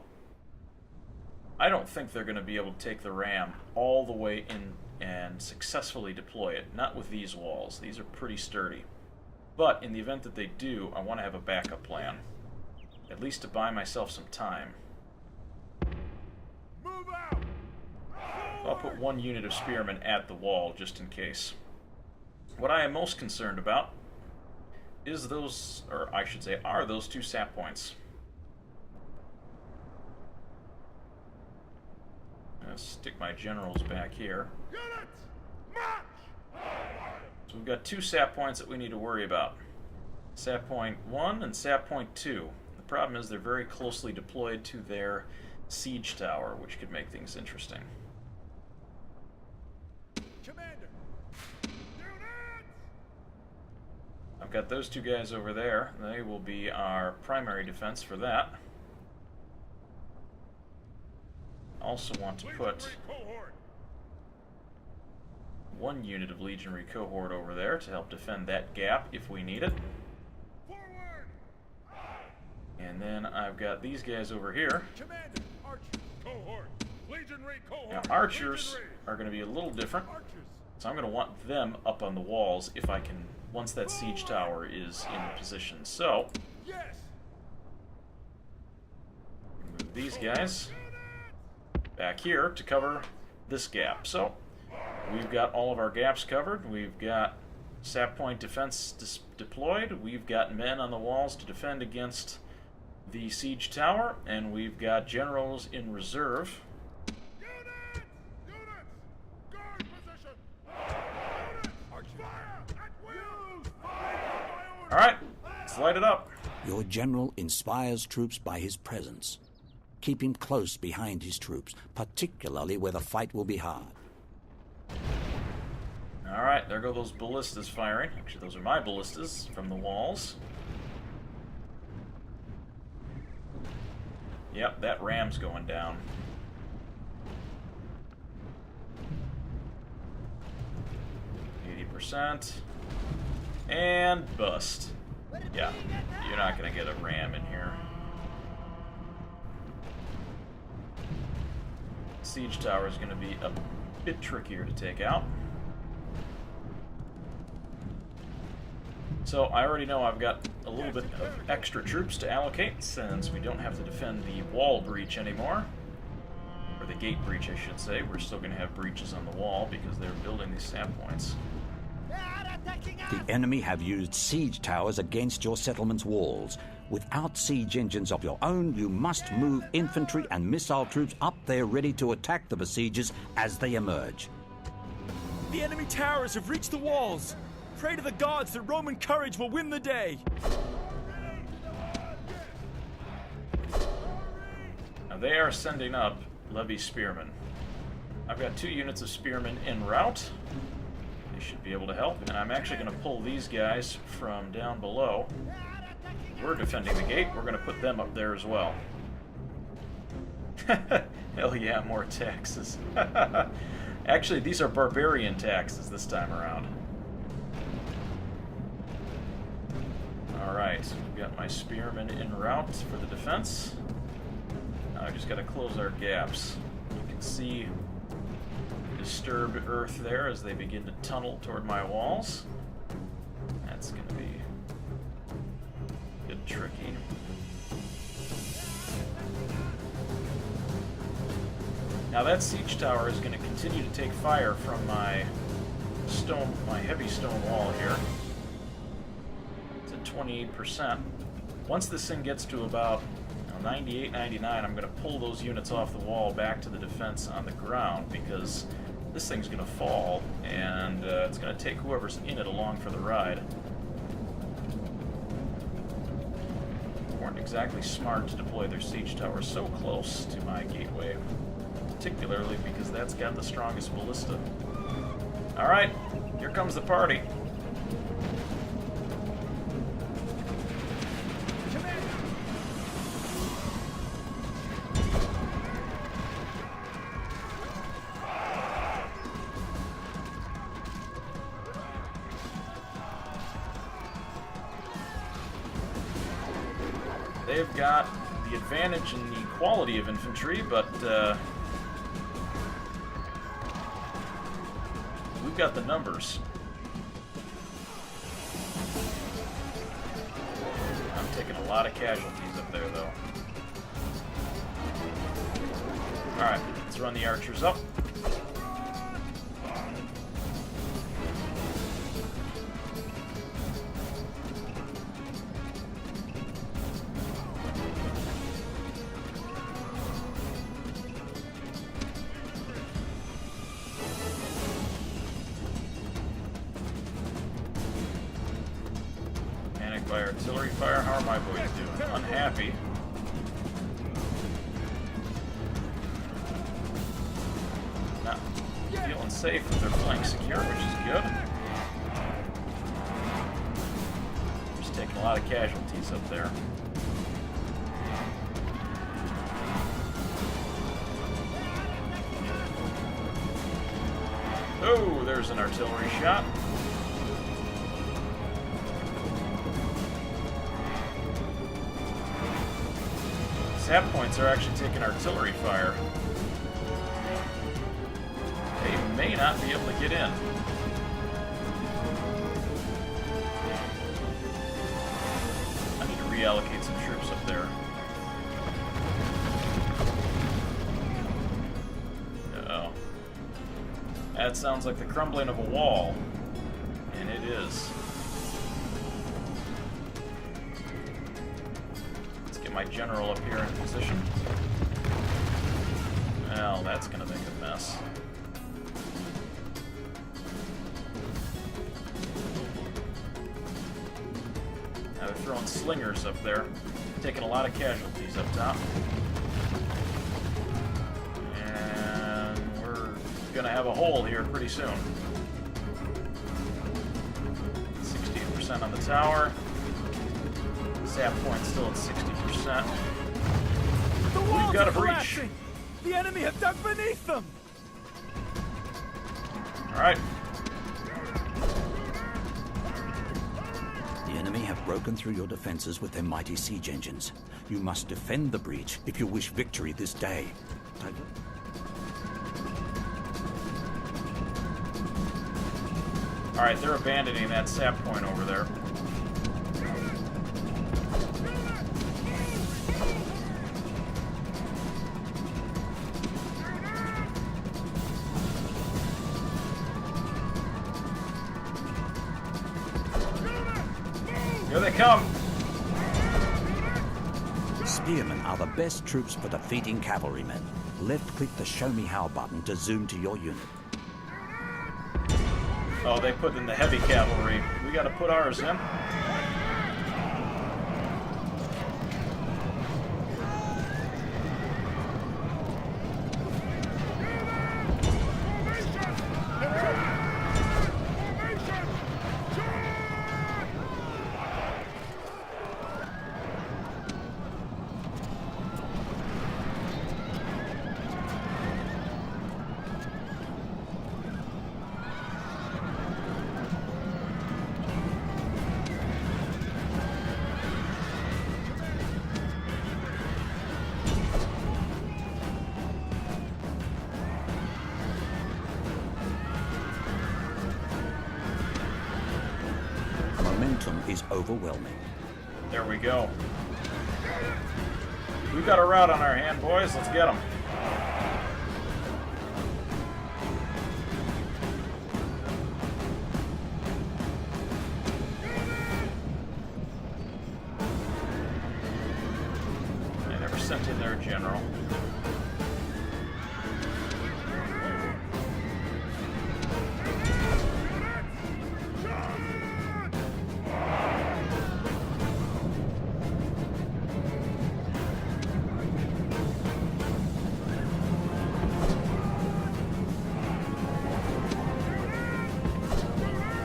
Speaker 1: I don't think they're going to be able to take the ram all the way in and successfully deploy it. Not with these walls. These are pretty sturdy. But in the event that they do, I want to have a backup plan. At least to buy myself some time.
Speaker 3: Move out!
Speaker 1: So I'll put 1 unit of spearmen at the wall just in case. What I am most concerned about is those, or I should say, are those 2 sap points. I'm going to stick my generals back here.
Speaker 3: Units, march!
Speaker 1: So we've got 2 sap points that we need to worry about. Sap point 1 and sap point 2. The problem is they're very closely deployed to their siege tower, which could make things interesting.
Speaker 3: Commander! Units!
Speaker 1: I've got those 2 guys over there. They will be our primary defense for that. Also want to put 1 unit of legionary cohort over there to help defend that gap if we need it.
Speaker 3: Forward!
Speaker 1: And then I've got these guys over here.
Speaker 3: Commander, archer, cohort, legionary cohort.
Speaker 1: Now archers
Speaker 3: legionary.
Speaker 1: are going to be a little different,
Speaker 3: Archers.
Speaker 1: so I'm going to want them up on the walls if I can, once that siege tower is in position. So,
Speaker 3: Yes.
Speaker 1: move these guys back here to cover this gap. So, we've got all of our gaps covered. We've got sap point defense deployed. We've got men on the walls to defend against the siege tower, and we've got generals in reserve.
Speaker 3: Units! Units! Guard position! Units! Archer! Fire! At will! Fire!
Speaker 1: All right, let's light it up.
Speaker 6: Your general inspires troops by his presence. Keep him close behind his troops, particularly where the fight will be hard.
Speaker 1: All right, there go those ballistas firing. Actually, those are my ballistas from the walls. Yep, that ram's going down. %. And bust. Yeah, you're not going to get a ram in here. Siege tower is going to be a bit trickier to take out. So I already know I've got a little bit of extra troops to allocate since we don't have to defend the wall breach anymore. Or the gate breach, I should say. We're still going to have breaches on the wall because they're building these sap points.
Speaker 6: The enemy have used siege towers against your settlement's walls. Without siege engines of your own, you must move infantry and missile troops up there ready to attack the besiegers as they emerge.
Speaker 5: The enemy towers have reached the walls. Pray to the gods that Roman courage will win the day.
Speaker 1: Now they are sending up levy spearmen. I've got 2 units of spearmen en route. They should be able to help, and I'm actually going to pull these guys from down below. We're defending the gate. We're going to put them up there as well. Hell yeah, more taxes. Actually, these are barbarian taxes this time around. Alright, we've got my spearmen en route for the defense. Now I just got to close our gaps. You can see disturbed earth there as they begin to tunnel toward my walls. That's going to be a bit tricky. Now that siege tower is going to continue to take fire from my heavy stone wall here. It's at 28%. Once this thing gets to about 98, 99, I'm going to pull those units off the wall back to the defense on the ground because this thing's going to fall, and it's going to take whoever's in it along for the ride. Weren't exactly smart to deploy their siege tower so close to my gateway, particularly because that's got the strongest ballista. Alright, here comes the party. They've got the advantage in the quality of infantry, but we've got the numbers. a lot of casualties up there, though. Alright, let's run the archers up. Panic by artillery fire. How are my boys doing? Unhappy. Not feeling safe with their flank secure, which is good. Just taking a lot of casualties up there. Oh, there's an artillery shot. Sap points are actually taking artillery fire. They may not be able to get in. I need to reallocate some troops up there. Uh-oh. That sounds like the crumbling of a wall. And it is. My general up here in position. Well, that's gonna make a mess. Now they're throwing slingers up there, taking a lot of casualties up top. And we're gonna have a hole here pretty soon. 16% on the tower. Sap point still at 60%.
Speaker 5: The walls
Speaker 1: We've got
Speaker 5: are
Speaker 1: a breach.
Speaker 5: collapsing. The enemy have dug beneath them.
Speaker 1: All right.
Speaker 6: The enemy have broken through your defenses with their mighty siege engines. You must defend the breach if you wish victory this day.
Speaker 1: All right, they're abandoning that sap point over there. Here they come!
Speaker 6: Spearmen are the best troops for defeating cavalrymen. Left-click the Show Me How button to zoom to your unit.
Speaker 1: Oh, they put in the heavy cavalry. We gotta put ours in.
Speaker 6: Momentum is overwhelming.
Speaker 1: There we go. We've got a rout on our hand, boys. Let's get them. They never sent in their general.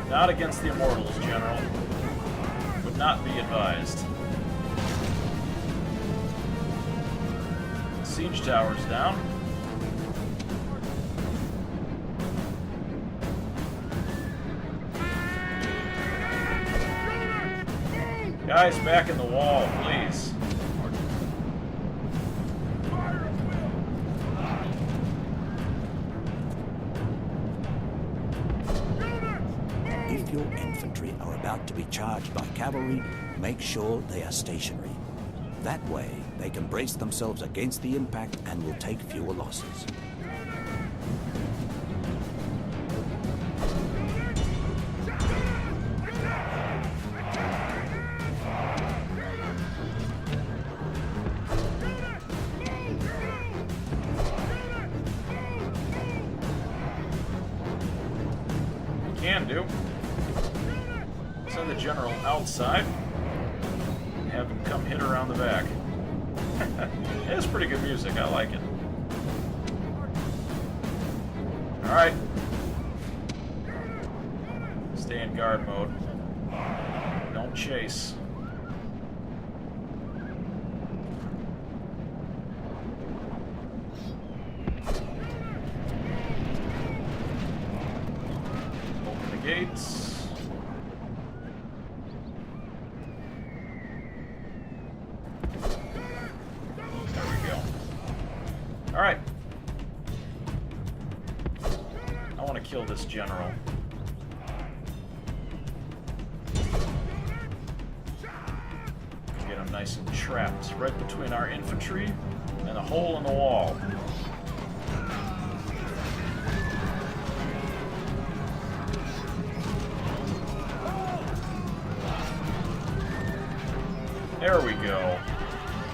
Speaker 1: Not against the Immortals, General. Would not be advised. Siege tower's down. Guys, back in the wall, please.
Speaker 6: If your infantry are about about to be charged by cavalry, make sure they are stationary. That way, they can brace themselves against the impact and will take fewer losses.
Speaker 1: Can do. Send the general outside. Have him come hit around the back. It's pretty good music. I like it. Alright. Stay in guard mode. Don't chase. Open the gates. Alright. I want to kill this general. Get him nice and trapped right between our infantry and a hole in the wall. There we go.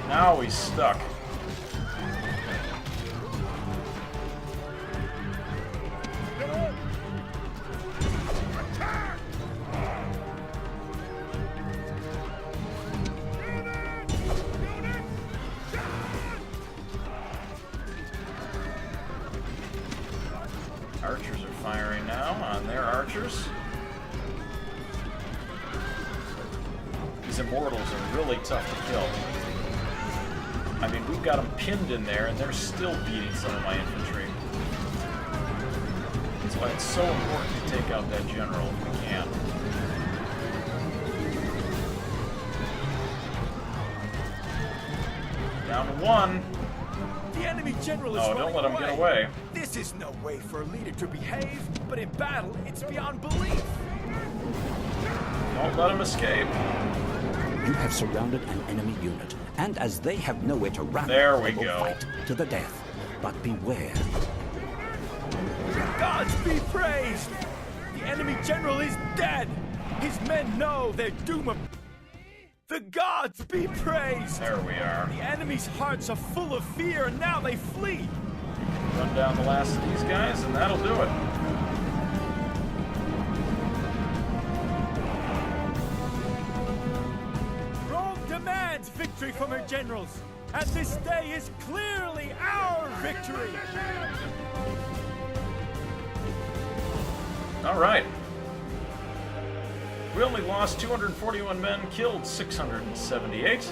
Speaker 1: Now he's stuck. Archers are firing now on their archers. These immortals are really tough to kill. I mean, we've got them pinned in there, and they're still beating some of my infantry. That's why it's so important to take out that general if we can. Down to one.
Speaker 5: The enemy general is
Speaker 1: Oh, don't let him get away.
Speaker 5: This is no way for a leader to behave, but in battle, it's beyond belief.
Speaker 1: Don't let him escape.
Speaker 6: You have surrounded an enemy unit, and as they have nowhere to run,
Speaker 1: There we
Speaker 6: they will
Speaker 1: go.
Speaker 6: fight to the death. But beware.
Speaker 5: Gods be praised! The enemy general is dead! His men know their doom of... The gods be praised!
Speaker 1: There we are.
Speaker 5: The enemy's hearts are full of fear, and now they flee!
Speaker 1: Run down the last of these guys, and that'll do it.
Speaker 5: Rome demands victory from her generals, and this day is clearly our victory!
Speaker 1: All right. We only lost 241 men, killed 678.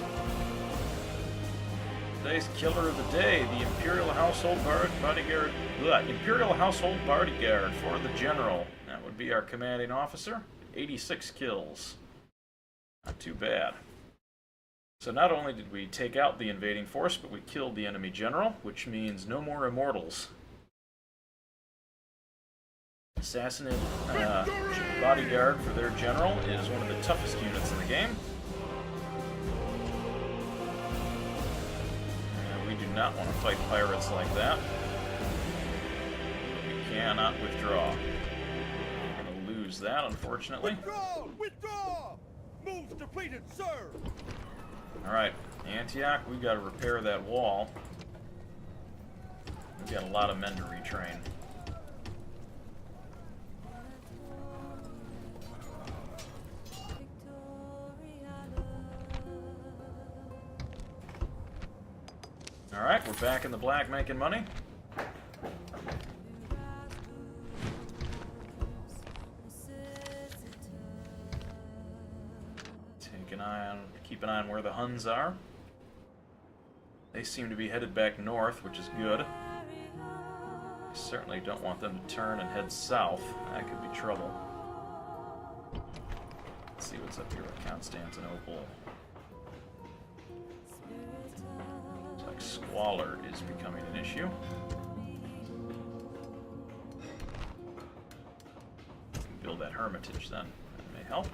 Speaker 1: Today's killer of the day, the Imperial Household Bodyguard. Imperial Household Bodyguard for the General. That would be our commanding officer. 86 kills. Not too bad. So not only did we take out the invading force, but we killed the enemy general, which means no more immortals. Sassanid Bodyguard for their general is one of the toughest units in the game. And we do not want to fight pirates like that. We cannot withdraw. We're going to lose that, unfortunately.
Speaker 3: Withdraw! Withdraw! Moves depleted, sir!
Speaker 1: Alright, Antioch, we've got to repair that wall. We've got a lot of men to retrain. Alright, we're back in the black making money. Keep an eye on where the Huns are. They seem to be headed back north, which is good. I certainly don't want them to turn and head south. That could be trouble. Let's see what's up here at Constantinople. Looks like squalor is becoming an issue. We can build that hermitage then. That may help.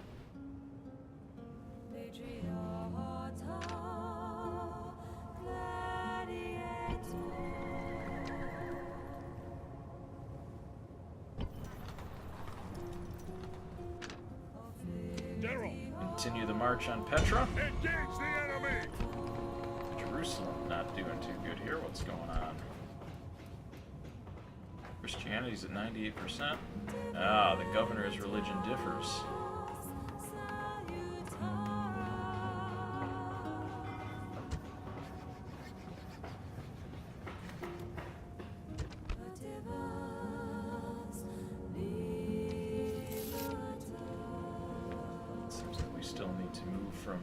Speaker 1: continue the march on Petra.
Speaker 3: Engage the enemy!
Speaker 1: Jerusalem not doing too good here. What's going on? Christianity's at 98%. Ah, the governor's religion differs. Seems like we still need to move from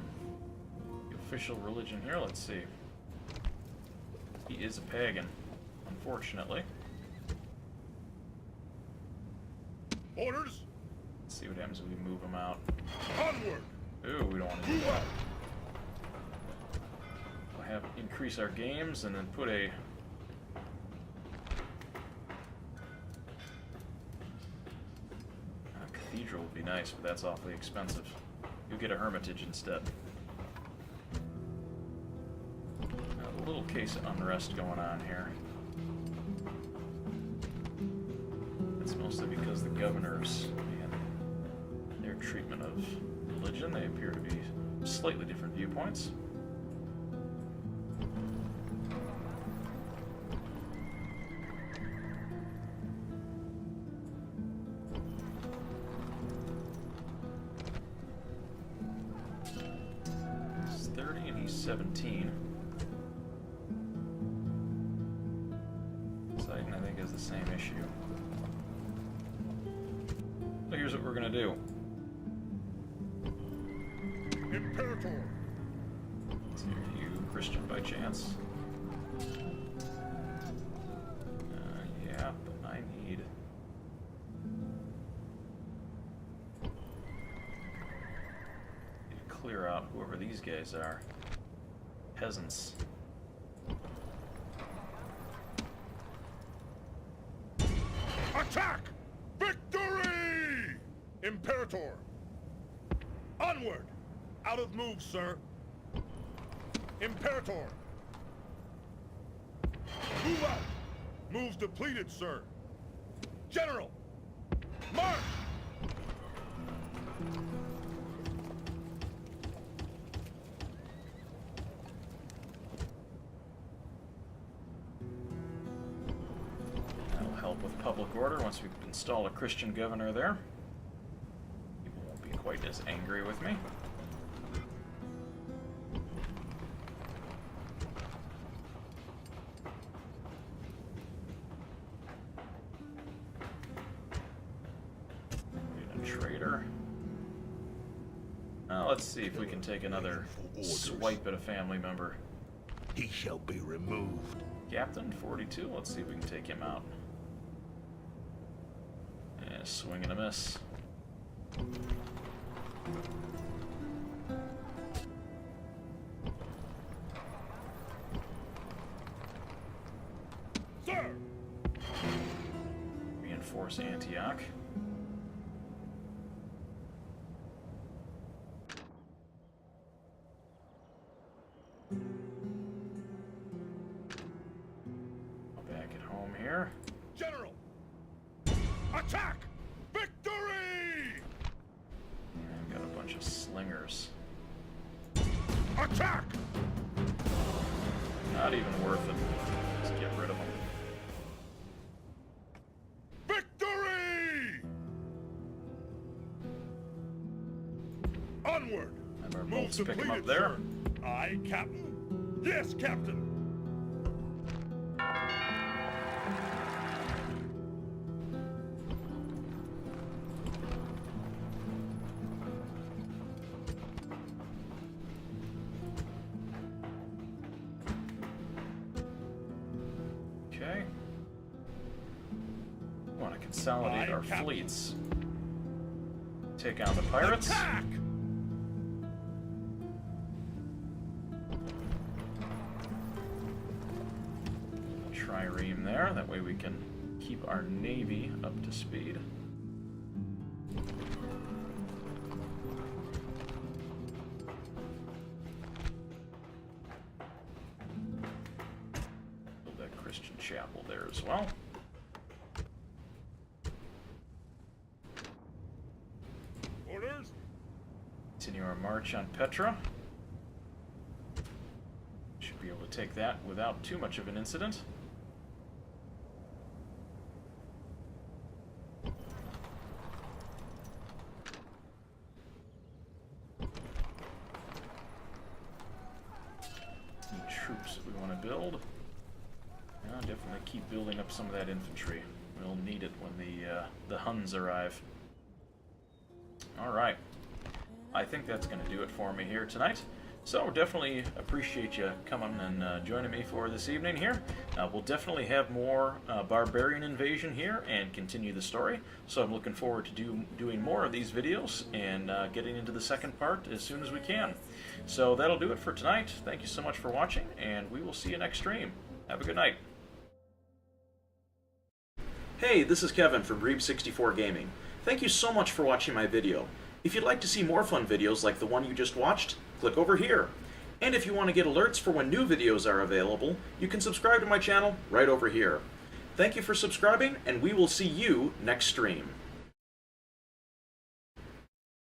Speaker 1: the official religion here. Let's see. He is a pagan, unfortunately.
Speaker 3: Orders!
Speaker 1: Let's see what happens if we move him out.
Speaker 3: Onward!
Speaker 1: Ooh, we don't want to do that. We'll have increase our games and then put a cathedral would be nice, but that's awfully expensive. You'll get a hermitage instead. Now, a little case of unrest going on here. It's mostly because the governors and their treatment of religion, they appear to be slightly different viewpoints. He's 30 and he's 17. Poseidon, I think, has the same issue. So here's what we're gonna do.
Speaker 3: Imperator!
Speaker 1: So are you Christian by chance? Yeah, but I need... to clear out whoever these guys are. Peasants.
Speaker 3: Attack! Victory! Imperator! Onward! Out of move, sir. Imperator! Move out! Moves depleted, sir. General! March!
Speaker 1: That'll help with public order once we've installed a Christian governor there. People won't be quite as angry with me. Need a traitor. Now let's see if we can take another swipe at a family member.
Speaker 7: He shall be removed.
Speaker 1: Captain 42. Let's see if we can take him out. Yeah, swing and a miss.
Speaker 3: Sir!
Speaker 1: Reinforce Antioch. Back at home here.
Speaker 3: General! Attack! Victory!
Speaker 1: And got a bunch of slingers.
Speaker 3: Attack!
Speaker 1: Not even worth it. Let's get rid of them.
Speaker 3: Victory! Onward!
Speaker 1: Have our
Speaker 3: Move
Speaker 1: bolts pick them
Speaker 3: depleted,
Speaker 1: up there.
Speaker 3: sir. Aye, Captain. Yes, Captain.
Speaker 1: Okay. We want to consolidate
Speaker 3: Aye,
Speaker 1: our
Speaker 3: Captain.
Speaker 1: fleets. Take on the pirates.
Speaker 3: Attack!
Speaker 1: Trireme there. That way we can keep our navy up to speed. Build that Christian chapel there as well.
Speaker 3: Orders?
Speaker 1: Continue our march on Petra. Should be able to take that without too much of an incident. Any troops that we want to build? Definitely keep building up some of that infantry. We'll need it when the Huns arrive. Alright. I think that's going to do it for me here tonight. So definitely appreciate you coming and joining me for this evening here. We'll definitely have more Barbarian invasion here and continue the story. So I'm looking forward to doing more of these videos and getting into the second part as soon as we can. So that'll do it for tonight. Thank you so much for watching, and we will see you next stream. Have a good night. Hey, this is Kevin from Breeb64 Gaming. Thank you so much for watching my video. If you'd like to see more fun videos like the one you just watched, click over here. And if you want to get alerts for when new videos are available, you can subscribe to my channel right over here. Thank you for subscribing, and we will see you next stream.